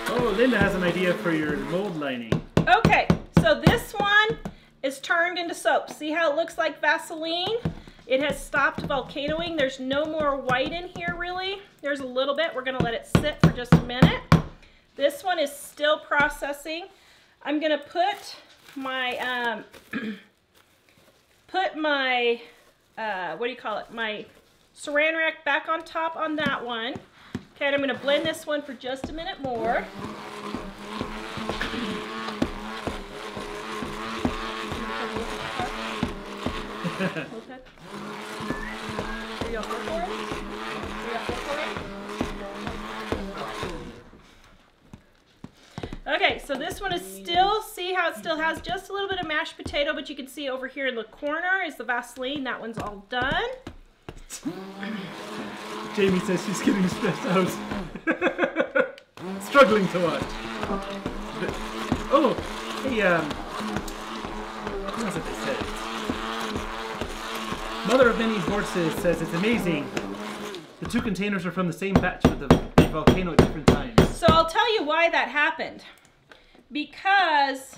Oh, Linda has an idea for your mold lining. Okay, so this one is turned into soap. See how it looks like Vaseline? It has stopped volcanoing. There's no more white in here, really. There's a little bit. We're going to let it sit for just a minute. This one is still processing. I'm going to put my, my saran wrap back on top on that one. Okay, and I'm going to blend this one for just a minute more. Okay. Okay, so this one is still, see how it still has just a little bit of mashed potato, but you can see over here in the corner is the Vaseline. That one's all done. Jamie says she's getting stressed out. Struggling to watch. Oh, hey, what was it they said? Mother of Many Horses says it's amazing. The 2 containers are from the same batch with the volcano at different times. So I'll tell you why that happened. Because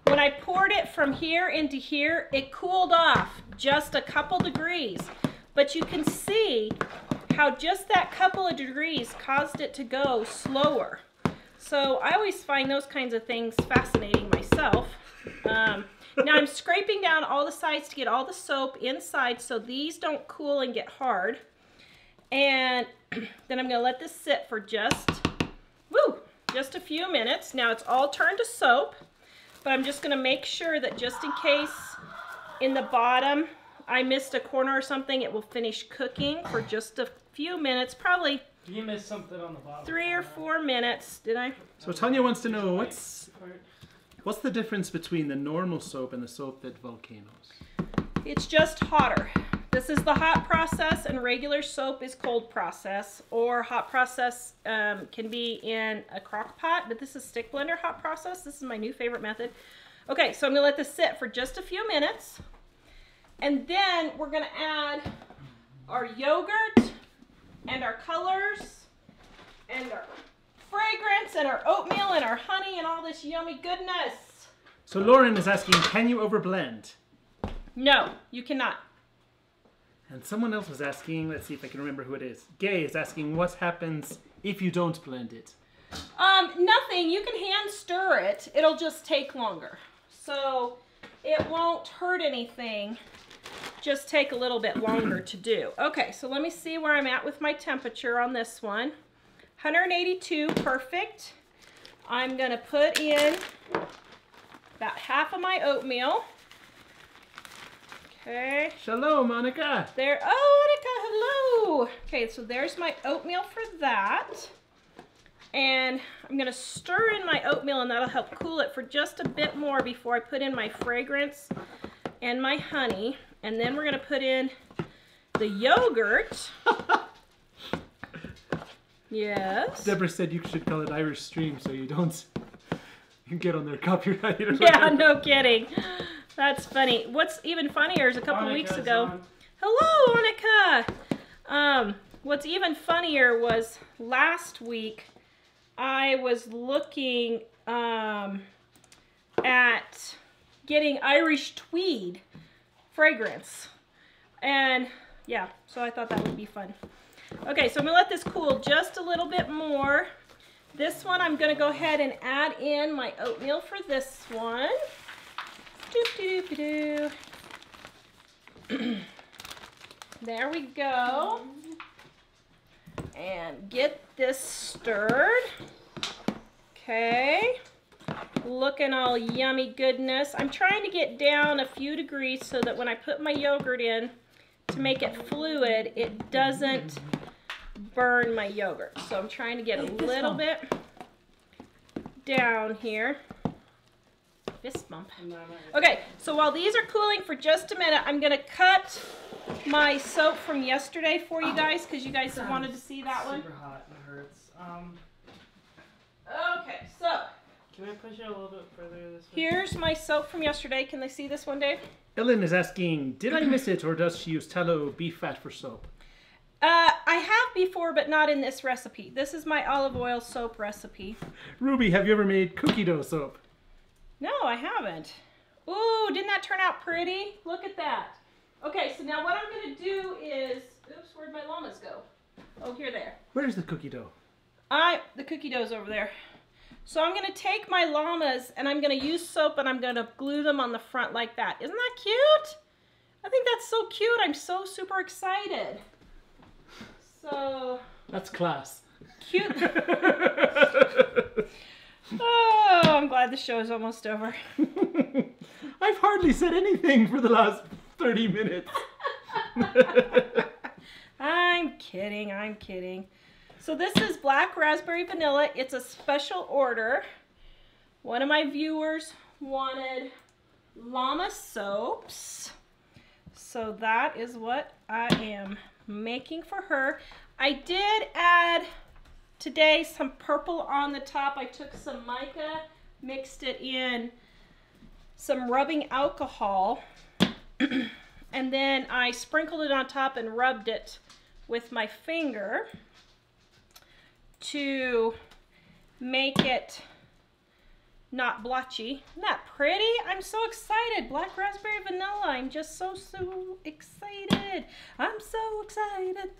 when I poured it from here into here, it cooled off just a couple degrees. But you can see how just that couple of degrees caused it to go slower. So I always find those kinds of things fascinating myself. Now I'm scraping down all the sides to get all the soap inside so these don't cool and get hard. And then I'm going to let this sit for just a few minutes. Now it's all turned to soap, but I'm just going to make sure that just in case in the bottom I missed a corner or something, it will finish cooking for just a few minutes, probably You missed something on the bottom. 3 or 4 minutes. Did I? So Tanya wants to know what's the difference between the normal soap and the soap that Volcanoes? It's just hotter. This is the hot process, and regular soap is cold process, or hot process can be in a crock pot, but this is stick blender hot process. This is my new favorite method. Okay, so I'm gonna let this sit for just a few minutes, and then we're gonna add our yogurt and our colors and our fragrance and our oatmeal and our honey and all this yummy goodness. So Lauren is asking, can you overblend? No, you cannot. And someone else was asking, let's see if I can remember who it is. Gay is asking, what happens if you don't blend it? Nothing. You can hand stir it. It'll just take longer. So it won't hurt anything. Just take a little bit longer to do. Okay, so let me see where I'm at with my temperature on this one. 182, perfect. I'm gonna put in about half of my oatmeal. Okay. Shalom, Monica. There. Oh, Monica, hello. Okay, so there's my oatmeal for that. And I'm gonna stir in my oatmeal, and that'll help cool it for just a bit more before I put in my fragrance and my honey. And then we're gonna put in the yogurt. Yes. Deborah said you should call it Irish Stream so you don't get on their copyright. Or yeah, no kidding. That's funny. What's even funnier is a couple weeks ago. Hello, Monica. What's even funnier was last week I was looking at getting Irish tweed fragrance. And yeah, so I thought that would be fun. Okay, so I'm gonna let this cool just a little bit more. This one I'm gonna go ahead and add in my oatmeal for this one. There we go. And get this stirred. Okay. Looking all yummy goodness. I'm trying to get down a few degrees so that when I put my yogurt in to make it fluid, it doesn't burn my yogurt. So I'm trying to get a little bit down here. Fist bump. Okay, so while these are cooling for just a minute, I'm gonna cut my soap from yesterday for you guys because you guys wanted to see that one. Super hot and it hurts. Okay, so Can I push it a little bit further this way? here's my soap from yesterday. Can they see this one, Dave? Ellen is asking, did I miss it or does she use tallow beef fat for soap? I have before, but not in this recipe. This is my olive oil soap recipe. Ruby, have you ever made cookie dough soap? No, I haven't. Ooh, didn't that turn out pretty? Look at that. Okay, so now what I'm going to do is... Oops, where'd my llamas go? Oh, here they are. Where's the cookie dough? The cookie dough's over there. So I'm going to take my llamas and I'm going to use soap and I'm going to glue them on the front like that. Isn't that cute? I think that's so cute. I'm so super excited. So... That's class. Cute. Oh, I'm glad the show is almost over. I've hardly said anything for the last 30 minutes. I'm kidding, I'm kidding. So this is black raspberry vanilla. It's a special order. One of my viewers wanted llama soaps. So that is what I am making for her. I did add today some purple on the top. I took some mica, mixed it in some rubbing alcohol, and then I sprinkled it on top and rubbed it with my finger to make it not blotchy. Isn't that pretty? I'm so excited. Black raspberry vanilla. I'm just so excited. I'm so excited.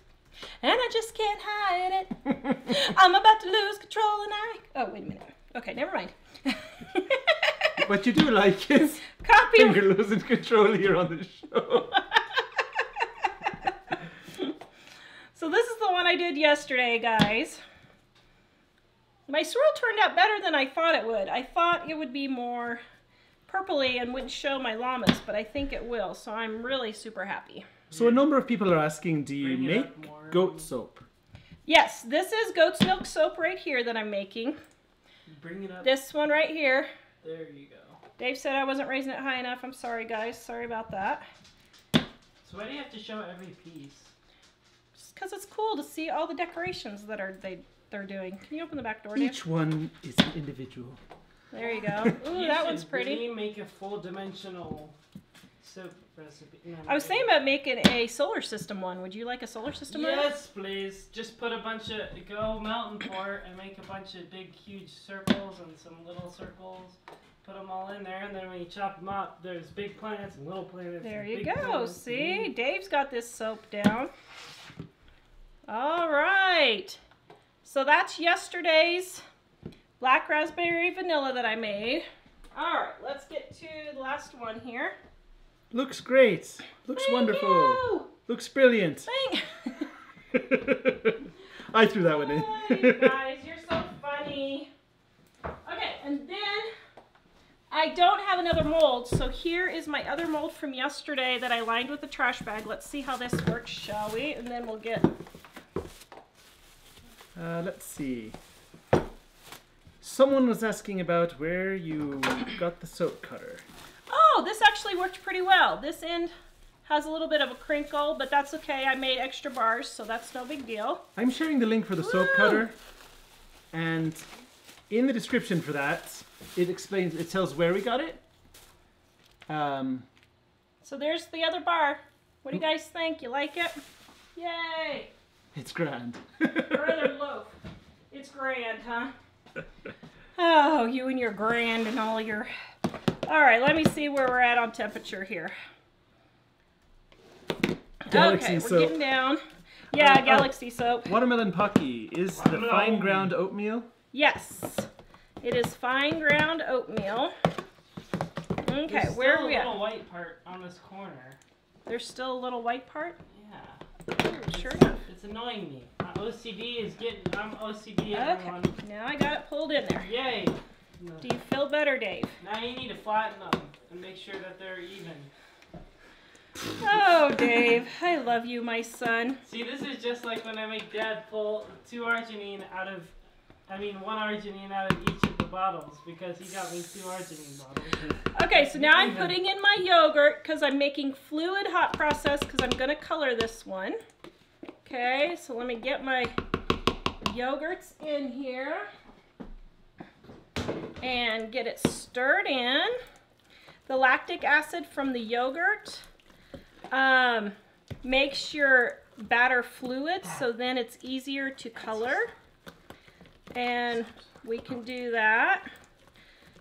And I just can't hide it. I'm about to lose control and oh, wait a minute. Okay, never mind. What you do like is you're losing control here on the show. So this is the one I did yesterday, guys. My swirl turned out better than I thought it would. I thought it would be more purpley and wouldn't show my llamas, but I think it will. So I'm really super happy. So a number of people are asking, do you make goat soap? Yes, this is goat's milk soap right here that I'm making. Bring it up. This one right here. There you go. Dave said I wasn't raising it high enough. I'm sorry, guys. Sorry about that. It's So why do you have to show every piece? Just because it's cool to see all the decorations that they're doing. Can you open the back door, Dave? Each one is an individual. There you go. Ooh, that one's pretty. Really make a full dimensional soap recipe. No, I was thinking about making a solar system one. Would you like a solar system one? Yes, please. Just put a bunch of, go melting pot and make a bunch of big, huge circles and some little circles. Put them all in there, and then when you chop them up, there's big planets and little planets. There and you big go. planets. See? Dave's got this soap down. All right. So that's yesterday's black raspberry vanilla that I made. All right, let's get to the last one here. Looks great. Looks Thank wonderful. you. Looks brilliant. I threw that one in. You guys, you're so funny. Okay, and then I don't have another mold, so here is my other mold from yesterday that I lined with a trash bag. Let's see how this works, shall we? And then we'll get... Let's see. Someone was asking about where you got the soap cutter. Oh, this actually worked pretty well. This end has a little bit of a crinkle, but that's okay. I made extra bars, so that's no big deal. I'm sharing the link for the soap cutter, and in the description for that, it tells where we got it. So there's the other bar. What do you guys think? You like it? Yay! It's grand. Brother loaf. It's grand, huh? Oh, you and your grand and all your... All right, let me see where we're at on temperature here. Galaxy okay, soap. we're getting down. Yeah, Galaxy soap. Watermelon Pocky is the fine ground oatmeal. Yes, it is fine ground oatmeal. Okay, There's where still are we a at? little white part on this corner. There's still a little white part? Yeah. Ooh, sure enough. It's annoying me. My OCD is getting... I'm OCD, Okay, everyone. now I got it pulled in there. Yay. Do you feel better, Dave? Now you need to flatten them and make sure that they're even. Oh, Dave, I love you, my son. See, this is just like when I make Dad pull one arginine out of each of the bottles because he got me 2 arginine bottles. Okay, so now I'm putting in my yogurt because I'm making fluid hot process because I'm going to color this one. Okay, so let me get my yogurts in here and get it stirred in. The lactic acid from the yogurt makes your batter fluid, so then it's easier to color. And we can do that.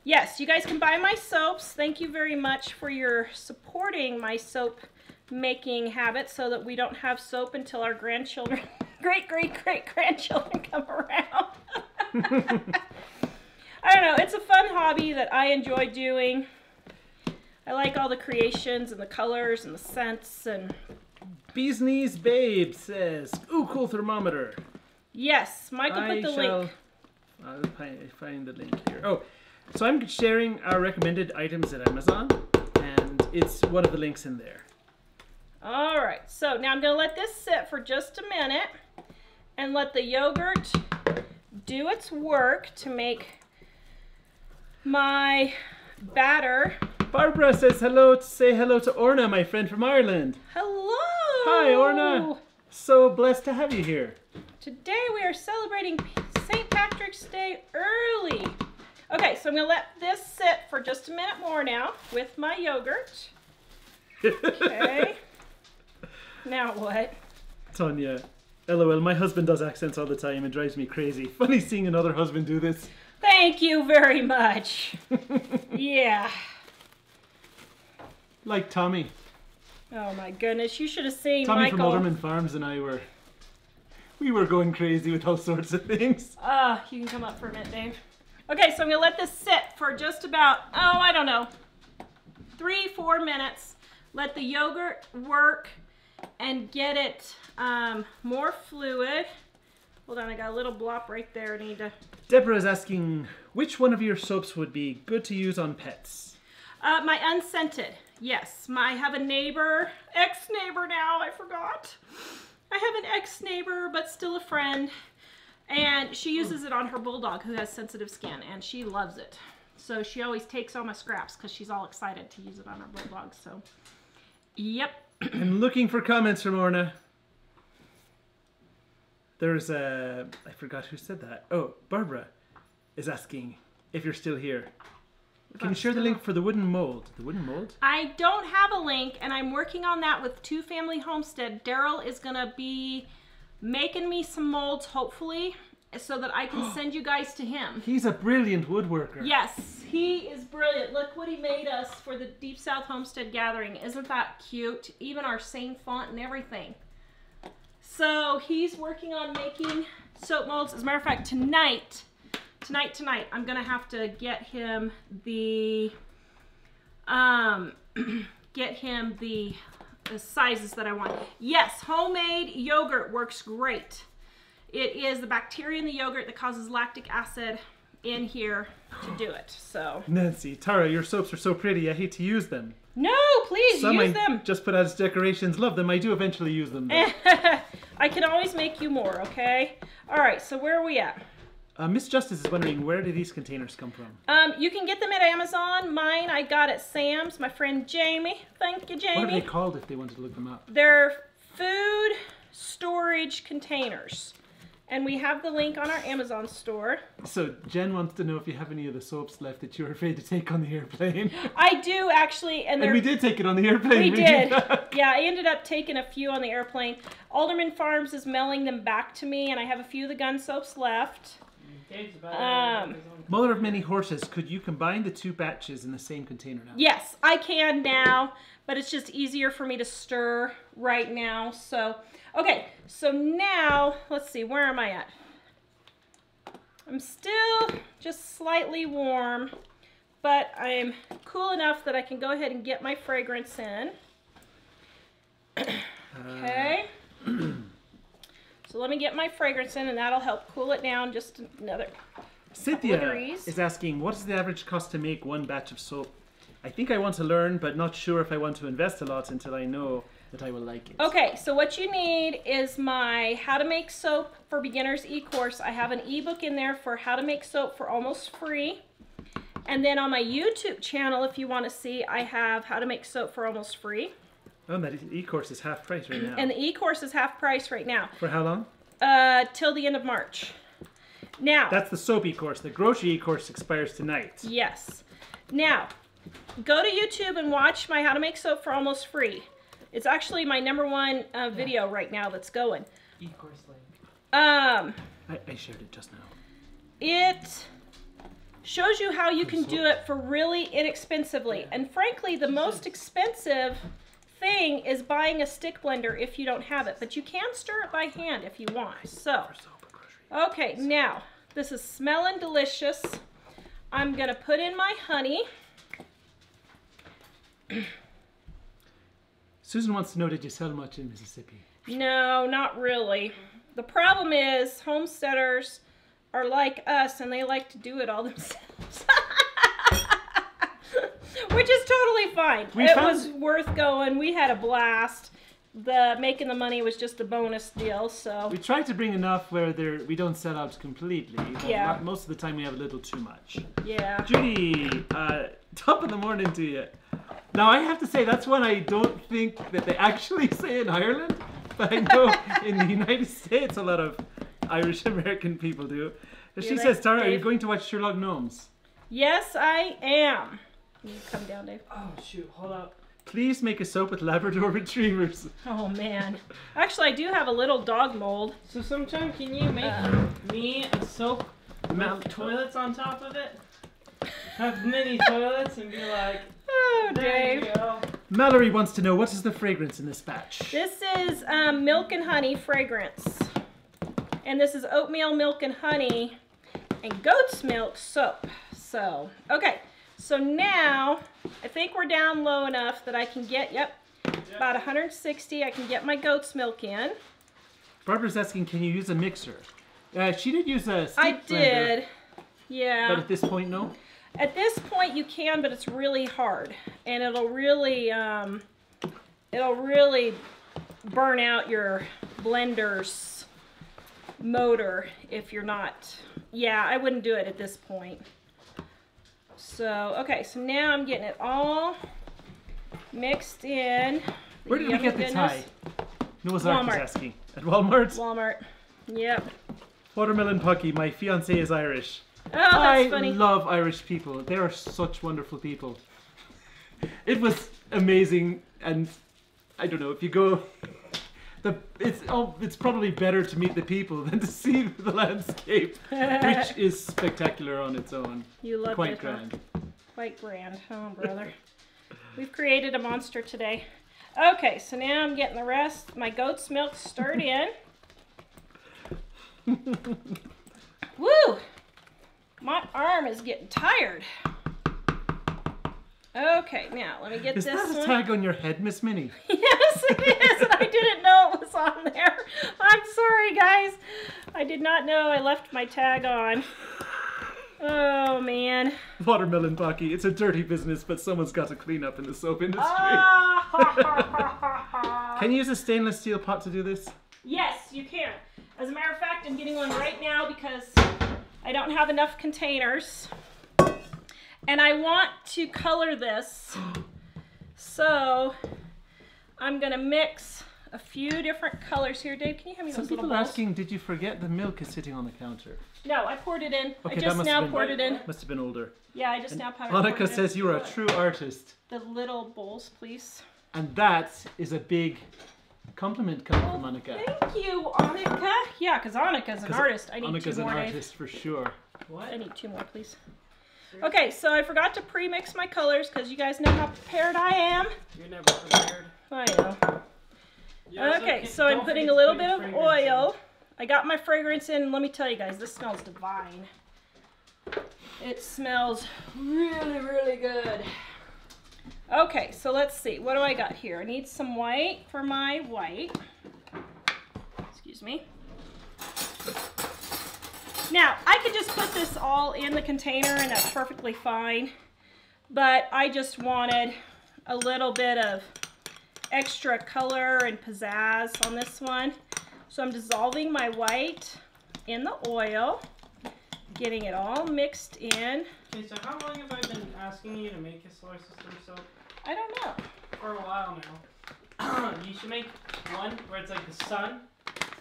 Yes, you guys can buy my soaps. Thank you very much for your supporting my soap making habit so that we don't have soap until our grandchildren, great-great-great-grandchildren come around. I don't know, it's a fun hobby that I enjoy doing. I like all the creations and the colors and the scents and... Bee's Knees Babe says, ooh, cool thermometer. Yes, Michael put the link. I'll find the link here. Oh, so I'm sharing our recommended items at Amazon, and it's one of the links in there. All right, so now I'm going to let this sit for just a minute and let the yogurt do its work to make my batter. Barbara says hello. Say hello to Orna, my friend from Ireland. Hello. Hi, Orna. So blessed to have you here. Today we are celebrating St. Patrick's Day early. Okay, so I'm going to let this sit for just a minute more now with my yogurt. Okay. Now what? Tanya, LOL, my husband does accents all the time and drives me crazy. Funny seeing another husband do this. Thank you very much. Yeah. Like Tommy. Oh my goodness, you should have seen Tommy Michael. from Alderman Farms and I we were going crazy with all sorts of things. You can come up for a minute, Dave. Okay, so I'm going to let this sit for just about, I don't know, 3-4 minutes. Let the yogurt work and get it more fluid. Hold on, I got a little blop right there. I need to... Deborah is asking, which one of your soaps would be good to use on pets? My unscented. Yes, I have a neighbor, ex-neighbor now, I forgot. I have an ex-neighbor, but still a friend. And she uses it on her bulldog who has sensitive skin, and she loves it. So she always takes all my scraps because she's all excited to use it on her bulldog. So, yep, I'm looking for comments from Orna. There's I forgot who said that. Oh, Barbara is asking if you're still here. Can you share the link for the wooden mold? The wooden mold? I don't have a link, and I'm working on that with Two Family Homestead. Daryl is going to be making me some molds, hopefully, so that I can send you guys to him. He's a brilliant woodworker. Yes, he is brilliant. Look what he made us for the Deep South Homestead Gathering. Isn't that cute? Even our same font and everything. So he's working on making soap molds. As a matter of fact, tonight, I'm gonna have to get him the sizes that I want. Yes, homemade yogurt works great. It is the bacteria in the yogurt that causes lactic acid in here to do it. So Nancy, Tara, your soaps are so pretty. I hate to use them. no, please Some use I them. just put out as decorations. Love them. I do eventually use them, though. I can always make you more, okay? All right, so where are we at? Miss Justice is wondering, where do these containers come from? You can get them at Amazon. Mine I got at Sam's. My friend Jamie. Thank you, Jamie. What are they called if they wanted to look them up? They're food storage containers. And we have the link on our Amazon store. So Jen wants to know if you have any of the soaps left that you were afraid to take on the airplane. I do actually, and And we did take it on the airplane. We did. Yeah, I ended up taking a few on the airplane. Alderman Farms is mailing them back to me, and I have a few of the gun soaps left. Mother of Many Horses, could you combine the two batches in the same container now? Yes, I can now, but it's just easier for me to stir right now. So, okay, so now, let's see, where am I at? I'm still just slightly warm, but I'm cool enough that I can go ahead and get my fragrance in. Okay. So let me get my fragrance in, and that'll help cool it down just another Cynthia degrees. is asking, what is the average cost to make one batch of soap? I think I want to learn, but not sure if I want to invest a lot until I know that I will like it. Okay, so what you need is my How to Make Soap for Beginners e-course. I have an ebook in there for how to make soap for almost free. And then on my YouTube channel, if you want to see, I have how to make soap for almost free. Oh, that e-course is half price right now. And the e-course is half price right now. For how long? Till the end of March. Now. That's the soap e-course. The grocery e-course expires tonight. Yes. Now, go to YouTube and watch my How to Make Soap for almost free. It's actually my #1 video right now that's going. E-course link. I shared it just now. It shows you how you can do it for really inexpensively. And frankly, the most expensive thing is buying a stick blender if you don't have it. But you can stir it by hand if you want. So, okay, now, this is smelling delicious. I'm going to put in my honey. Susan wants to know, did you sell much in Mississippi? No, not really. The problem is homesteaders are like us and they like to do it all themselves. Which is totally fine. It was worth going. We had a blast. Making the money was just a bonus deal, so. We try to bring enough where we don't sell out completely. Yeah. Most of the time we have a little too much. Yeah. Judy, top of the morning to you. Now I have to say, that's one I don't think that they actually say in Ireland, but I know in the United States a lot of Irish American people do. She says, Tara, are you going to watch Sherlock Gnomes? Yes, I am. You come down, Dave. Oh, shoot, hold up. Please make a soap with Labrador retrievers. Oh, man. Actually, I do have a little dog mold. So sometime can you make me a soap with toilets on top of it? Have mini toilets and be like, Oh, there Dave. you go. Mallory wants to know, what is the fragrance in this batch? This is milk and honey fragrance. And this is oatmeal, milk, and honey, and goat's milk soap. So, okay. So now, I think we're down low enough that I can get, about 160. I can get my goat's milk in. Barbara's asking, can you use a mixer? She did use a stick I blender, did. Yeah. but at this point, no? At this point you can, but it's really hard. And it'll really burn out your blender's motor if you're not. Yeah, I wouldn't do it at this point. So, okay, so now I'm getting it all mixed in. Where did we get the Yummy tie? Noah's Ark was Walmart. asking. At Walmart? Walmart. Yep. Watermelon Pucky, my fiance is Irish. Oh, that's I funny. love Irish people. They are such wonderful people. It was amazing, and I don't know if you go. It's probably better to meet the people than to see the landscape, which is spectacular on its own. You loved Quite it, huh? grand. Quite grand. Oh, brother. We've created a monster today. Okay, so now I'm getting the rest. My goat's milk stirred in. Woo! My arm is getting tired. Okay, now let me get Is this that a one. tag on your head, Miss Minnie? Yes, it is, and I didn't know it was on there. I'm sorry, guys. I did not know I left my tag on. Oh, man. Watermelon Pucky. It's a dirty business, but someone's got to clean up in the soap industry. Ah! Can you use a stainless steel pot to do this? Yes, you can. As a matter of fact, I'm getting one right now because I don't have enough containers. And I want to color this. So I'm going to mix a few different colors here. Dave, can you hand me Some those little people are bowls? asking, did you forget the milk is sitting on the counter? No, I poured it in. Okay, I that just must now have been, poured it in. Must have been older. Yeah, I just now poured Monica it in. says you are a true artist. The little bowls, please. And that is a big compliment coming from Monica. Thank you, Annika. Yeah, because Annika's an artist. I need Monica's two an more, Dave. artist for sure. I need two more, please. Okay, so I forgot to pre-mix my colors because you guys know how prepared I am. You're never prepared. I know. You also Okay, can't- so I'm don't putting forget a little to bit put of your fragrance in. oil. I got my fragrance in, and let me tell you guys, this smells divine. It smells really, really good. Okay, so let's see. What do I got here? I need some white for my white. Excuse me. Now, I could just put this all in the container, and that's perfectly fine. But I just wanted a little bit of extra color and pizzazz on this one. So I'm dissolving my white in the oil, getting it all mixed in. Okay, so how long have I been asking you to make a solar system soap? I don't know. For a while now. You should make one where it's like the sun,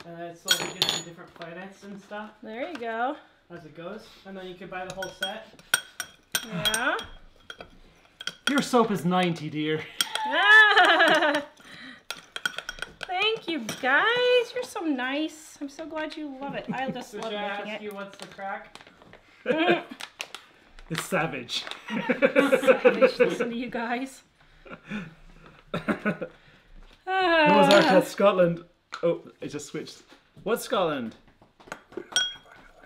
and then it slowly gets you different planets and stuff There you go. as it goes. And then you can buy the whole set. Yeah. Your soap is 90, dear. Ah! Thank you, guys. You're so nice. I'm so glad you love it. I just So love should I making ask it. you what's the crack? It's savage. Savage. Listen to you guys. Noah's Ark, that's Scotland. Oh, I just switched. What's Scotland?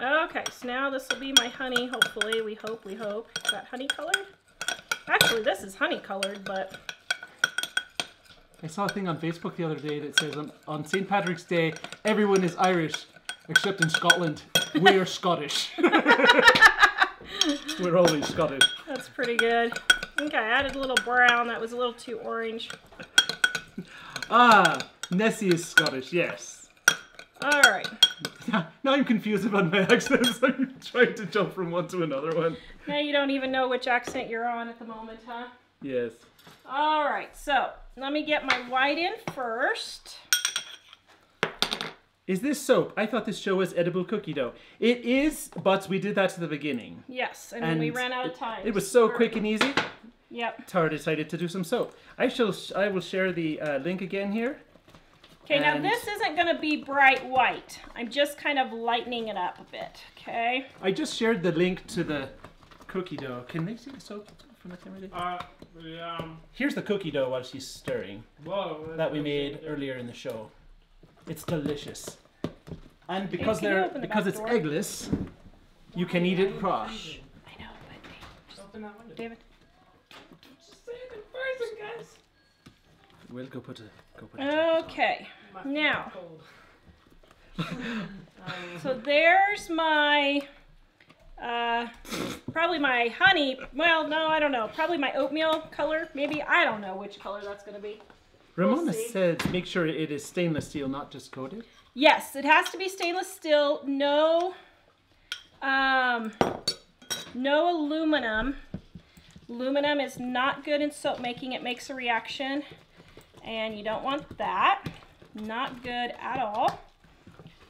Okay, so now this will be my honey, hopefully. We hope. Is that honey colored? Actually, this is honey colored, but... I saw a thing on Facebook the other day that says on St. Patrick's Day, everyone is Irish, except in Scotland. We're Scottish. We're always Scottish. That's pretty good. Okay, I added a little brown. That was a little too orange. Ah, Nessie is Scottish, yes. All right. Now I'm confused about my accents. I'm trying to jump from one to another one. Now you don't even know which accent you're on at the moment, huh? Yes. All right, so let me get my white in first. Is this soap? I thought this show was edible cookie dough. It is, but we did that to the beginning. Yes, and then we ran out of time. It was so quick and easy. Yep. Tara decided to do some soap. I will share the link again here. Okay, now And- this isn't going to be bright white. I'm just kind of lightening it up a bit, okay? I just shared the link to the cookie dough. Can they see the soap from the camera? Yeah. Here's the cookie dough while she's stirring Whoa. that we made earlier in the show. It's delicious. And because can you open the back it's door? eggless, you can eat it raw. I know, but Open that window. David. Just say it in person, guys. We'll go put it. Okay, My feet now, are cold. so there's my, probably my honey, well, no, I don't know, probably my oatmeal color, maybe, I don't know which color that's going to be. Ramona see. said make sure it is stainless steel, not just coated. Yes, it has to be stainless steel, no aluminum. Aluminum is not good in soap making, it makes a reaction. And you don't want that. Not good at all.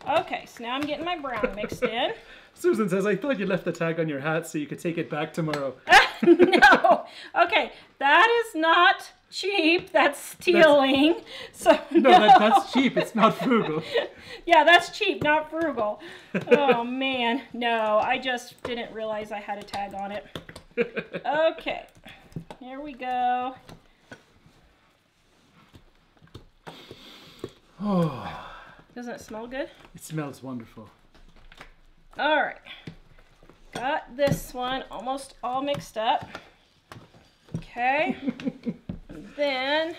Okay, so now I'm getting my brown mixed in. Susan says, I thought you left the tag on your hat so you could take it back tomorrow. No. Okay, that is not cheap. That's stealing. No, that's cheap. It's not frugal. Yeah, that's cheap, not frugal. Oh, man. No, I just didn't realize I had a tag on it. Okay, here we go. Oh, Doesn't it smell good? it smells wonderful. All right. Got this one almost all mixed up. Okay. And then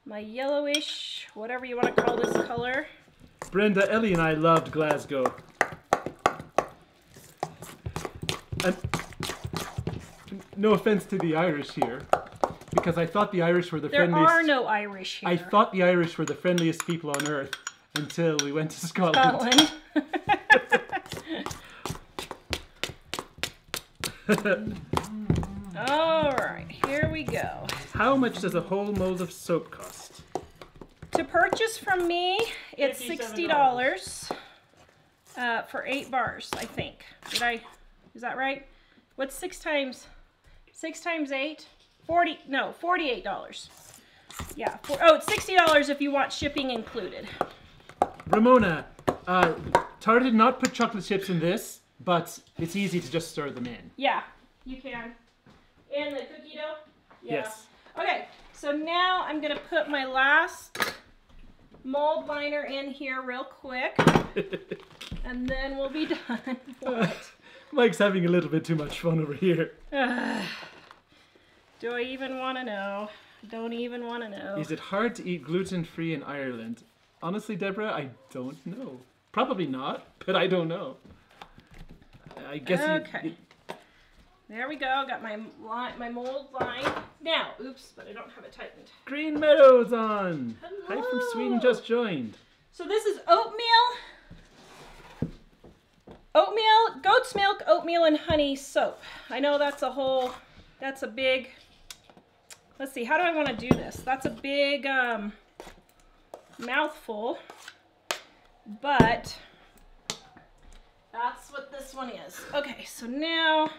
my yellowish, whatever you want to call this color. Brenda, Ellie, and I loved Glasgow. And no offense to the Irish here, because I thought the Irish were the There friendliest. are no Irish here. I thought the Irish were the friendliest people on earth until we went to Scotland. All right, here we go. How much does a whole mold of soap cost? To purchase from me, it's $60 for 8 bars, I think. Is that right? What's 6 times 8? $48. Yeah, it's $60 if you want shipping included. Ramona, Tara did not put chocolate chips in this, but it's easy to just stir them in. Yeah, you can. In the cookie dough? Yeah. Yes. Okay, so now I'm gonna put my last mold liner in here real quick, and then we'll be done. What? Mike's having a little bit too much fun over here. Do I even want to know? Don't even want to know. Is it hard to eat gluten-free in Ireland? Honestly, Deborah, I don't know. Probably not, but I don't know. I guess Okay. There we go. Got my mold line. Now, oops, but I don't have it tightened. Green Meadows on. Hello. Hi from Sweden, just joined. So this is oatmeal, goat's milk, oatmeal, and honey soap. I know that's a big, let's see, how do I want to do this? That's a big mouthful, but that's what this one is. Okay, so now,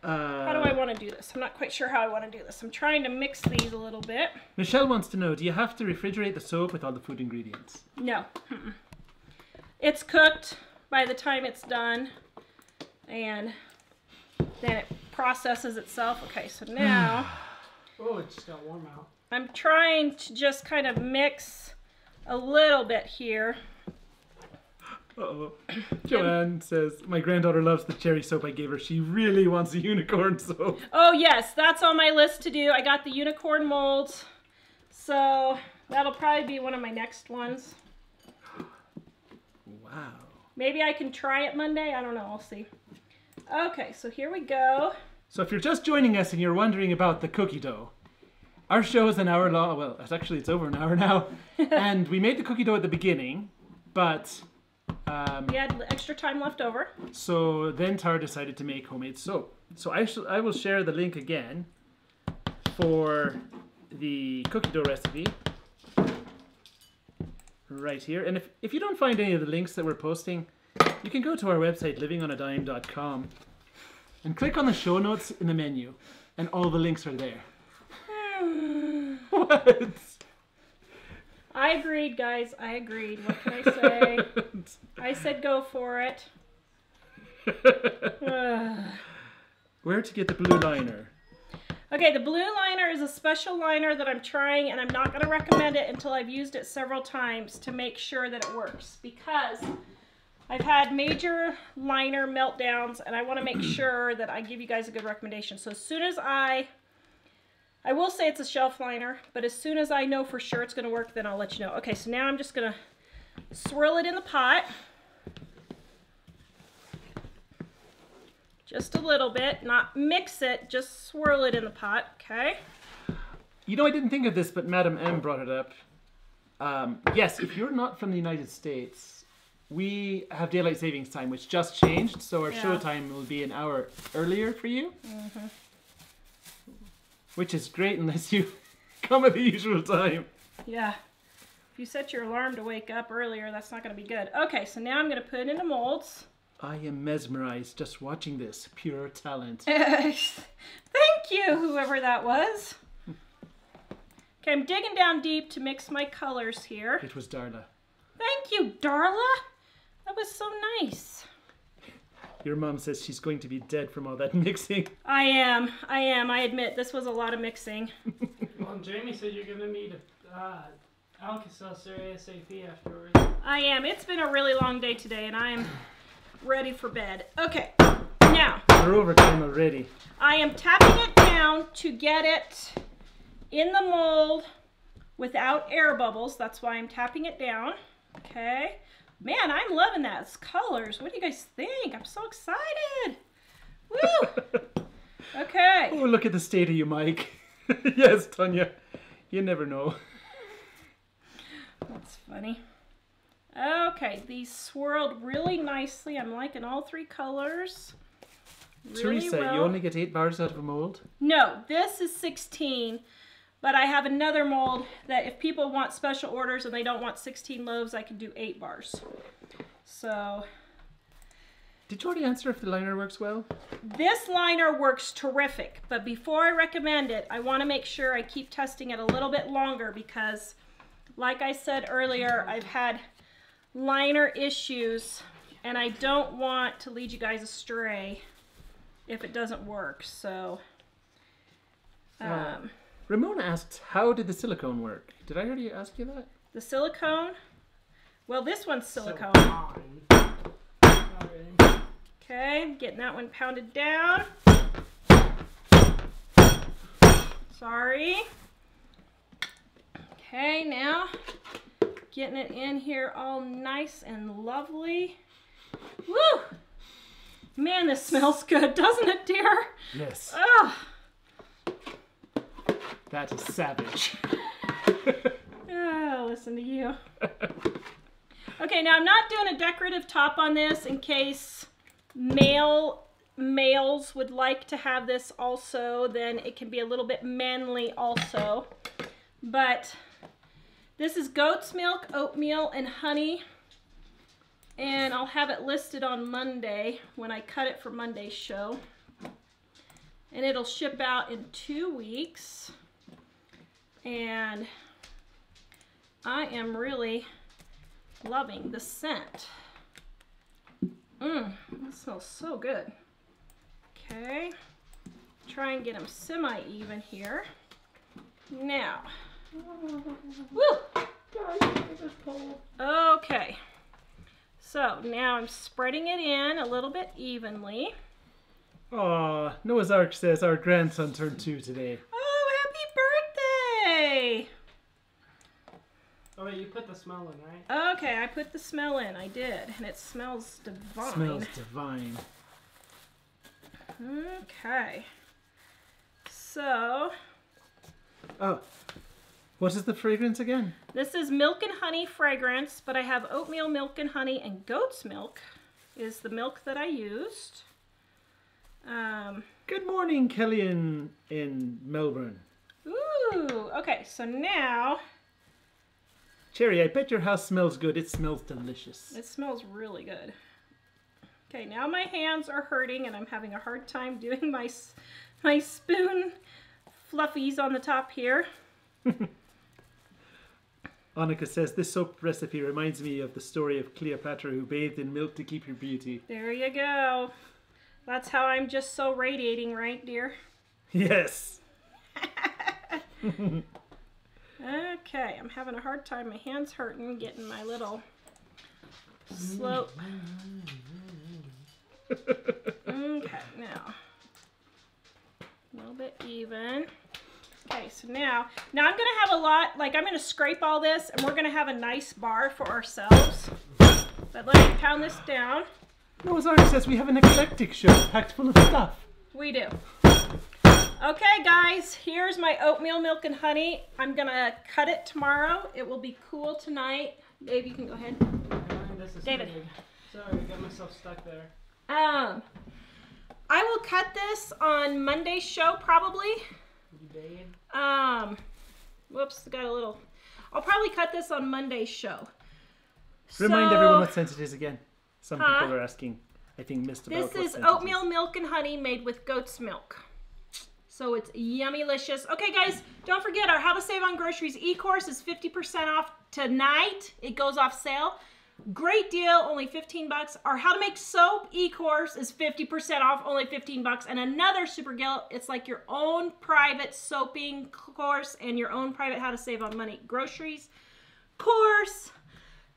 how do I want to do this? I'm not quite sure how I want to do this. I'm trying to mix these a little bit. Michelle wants to know, do you have to refrigerate the soap with all the food ingredients? No. It's cooked by the time it's done, and then it processes itself. Okay, so now Oh, it just got warm out. I'm trying to just kind of mix a little bit here. Uh-oh. Joanne says, my granddaughter loves the cherry soap I gave her. She really wants a unicorn soap. Oh yes, that's on my list to do. I got the unicorn molds, so that'll probably be one of my next ones. Wow. Maybe I can try it Monday. I don't know. I'll see. Okay, so here we go. So if you're just joining us and you're wondering about the cookie dough, our show is an hour long. Well, it's over an hour now. And we made the cookie dough at the beginning, but We had extra time left over. so then Tara decided to make homemade soap. So I will share the link again for the cookie dough recipe right here. And if you don't find any of the links that we're posting, you can go to our website, livingonadime.com, and click on the show notes in the menu, and all the links are there. What? I agreed, guys. I agreed. What can I say? I said go for it. Where to get the blue liner? Okay, the blue liner is a special liner that I'm trying, and I'm not going to recommend it until I've used it several times to make sure that it works, because I've had major liner meltdowns, and I want to make sure that I give you guys a good recommendation. So as soon as I will say it's a shelf liner, but as soon as I know for sure it's going to work, then I'll let you know. Okay, so now I'm just going to swirl it in the pot. Just a little bit, not mix it, just swirl it in the pot, okay? You know, I didn't think of this, but Madam M brought it up. Yes, if you're not from the United States, we have daylight savings time, which just changed, so our show time will be an hour earlier for you. Mm-hmm. Which is great unless you come at the usual time. Yeah. If you set your alarm to wake up earlier, that's not going to be good. Okay, so now I'm going to put it into molds. I am mesmerized just watching this. Pure talent. Thank you, whoever that was. Okay, I'm digging down deep to mix my colors here. It was Darla. Thank you, Darla. That was so nice. Your mom says she's going to be dead from all that mixing. I am. I admit, this was a lot of mixing. Well, Jamie said you're going to need Alka-Seltzer ASAP afterwards. I am. It's been a really long day today, and I am ready for bed. Okay, now. We're overtime already. I am tapping it down to get it in the mold without air bubbles. That's why I'm tapping it down. Okay. Man, I'm loving that. It's colors. What do you guys think? I'm so excited. Woo! Okay. Oh, look at the state of you, Mike. Yes, Tanya. You never know. That's funny. Okay, these swirled really nicely. I'm liking all three colors. Really Teresa, well. you only get 8 bars out of a mold? No, this is 16, but I have another mold that if people want special orders and they don't want 16 loaves, I can do 8 bars. So, Did you already answer if the liner works well? this liner works terrific, but before I recommend it, I want to make sure I keep testing it a little bit longer because, like I said earlier, I've had liner issues and I don't want to lead you guys astray if it doesn't work. So, Ramona asked, how did the silicone work? Did I already ask you that? the silicone, well, this one's silicone. Not really. Okay, getting that one pounded down. Sorry. Okay, now getting it in here all nice and lovely. Woo! Man, this smells good, doesn't it, dear? Yes. Oh, That is savage. oh, listen to you. Okay, now I'm not doing a decorative top on this in case males would like to have this also. Then it can be a little bit manly also. But this is goat's milk, oatmeal, and honey. And I'll have it listed on Monday when I cut it for Monday's show. And it'll ship out in 2 weeks. And I am really loving the scent. It smells so good. Okay. Try and get them semi-even here. Now. Woo! Okay. So now I'm spreading it in a little bit evenly. Aw, Noah's Ark says our grandson turned 2 today. Oh, happy birthday! Oh wait, you put the smell in, right? Okay, I put the smell in. I did. And it smells divine. Smells divine. Okay. So, Oh, what is the fragrance again? this is milk and honey fragrance, but I have oatmeal, milk and honey, and goat's milk is the milk that I used. Good morning, Kelly in Melbourne. Ooh, okay, so now Cherry, I bet your house smells good. It smells delicious. it smells really good. Okay, now my hands are hurting and I'm having a hard time doing my spoon fluffies on the top here. Annika says, this soap recipe reminds me of the story of Cleopatra who bathed in milk to keep her beauty. There you go. That's how I'm just so radiating, right, dear? Yes. Okay, I'm having a hard time. My hand's hurting getting my little slope. Okay, now a little bit even. Okay, so now I'm gonna have a lot, like I'm gonna scrape all this and we're gonna have a nice bar for ourselves. But let me pound this down. Noah's Ark says we have an eclectic show packed full of stuff. We do. Okay, guys, here's my oatmeal, milk, and honey. I'm gonna cut it tomorrow. It will be cool tonight. Dave, you can go ahead. This is David. weird. Sorry, I got myself stuck there. I will cut this on Monday's show probably. You babe? Whoops, got a little. I'll probably cut this on Monday's show. Remind everyone what scent it is again. Some Huh? people are asking. I think missed about This what is scent it oatmeal, milk, and honey made with goat's milk. So it's yummy-licious. Okay, guys, don't forget our How to Save on Groceries e-course is 50% off tonight. It goes off sale. Great deal, only 15 bucks. Our How to Make Soap e-course is 50% off, only 15 bucks. And another super deal, it's like your own private soaping course and your own private How to Save on Money Groceries course.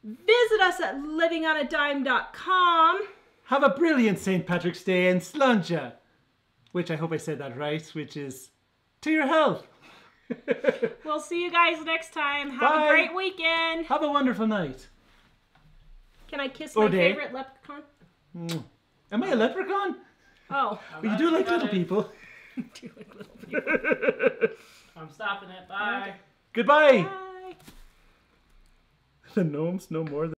Visit us at livingonadime.com. Have a brilliant St. Patrick's Day and Slàinte, which I hope I said that right, which is to your health. We'll see you guys next time. Have Bye. a great weekend. Have a wonderful night. Can I kiss my Day. favorite leprechaun? Am I a leprechaun? Oh. Well, you do like little people. Do like little people. I'm stopping it. Bye. Goodbye. Bye. The gnomes no more than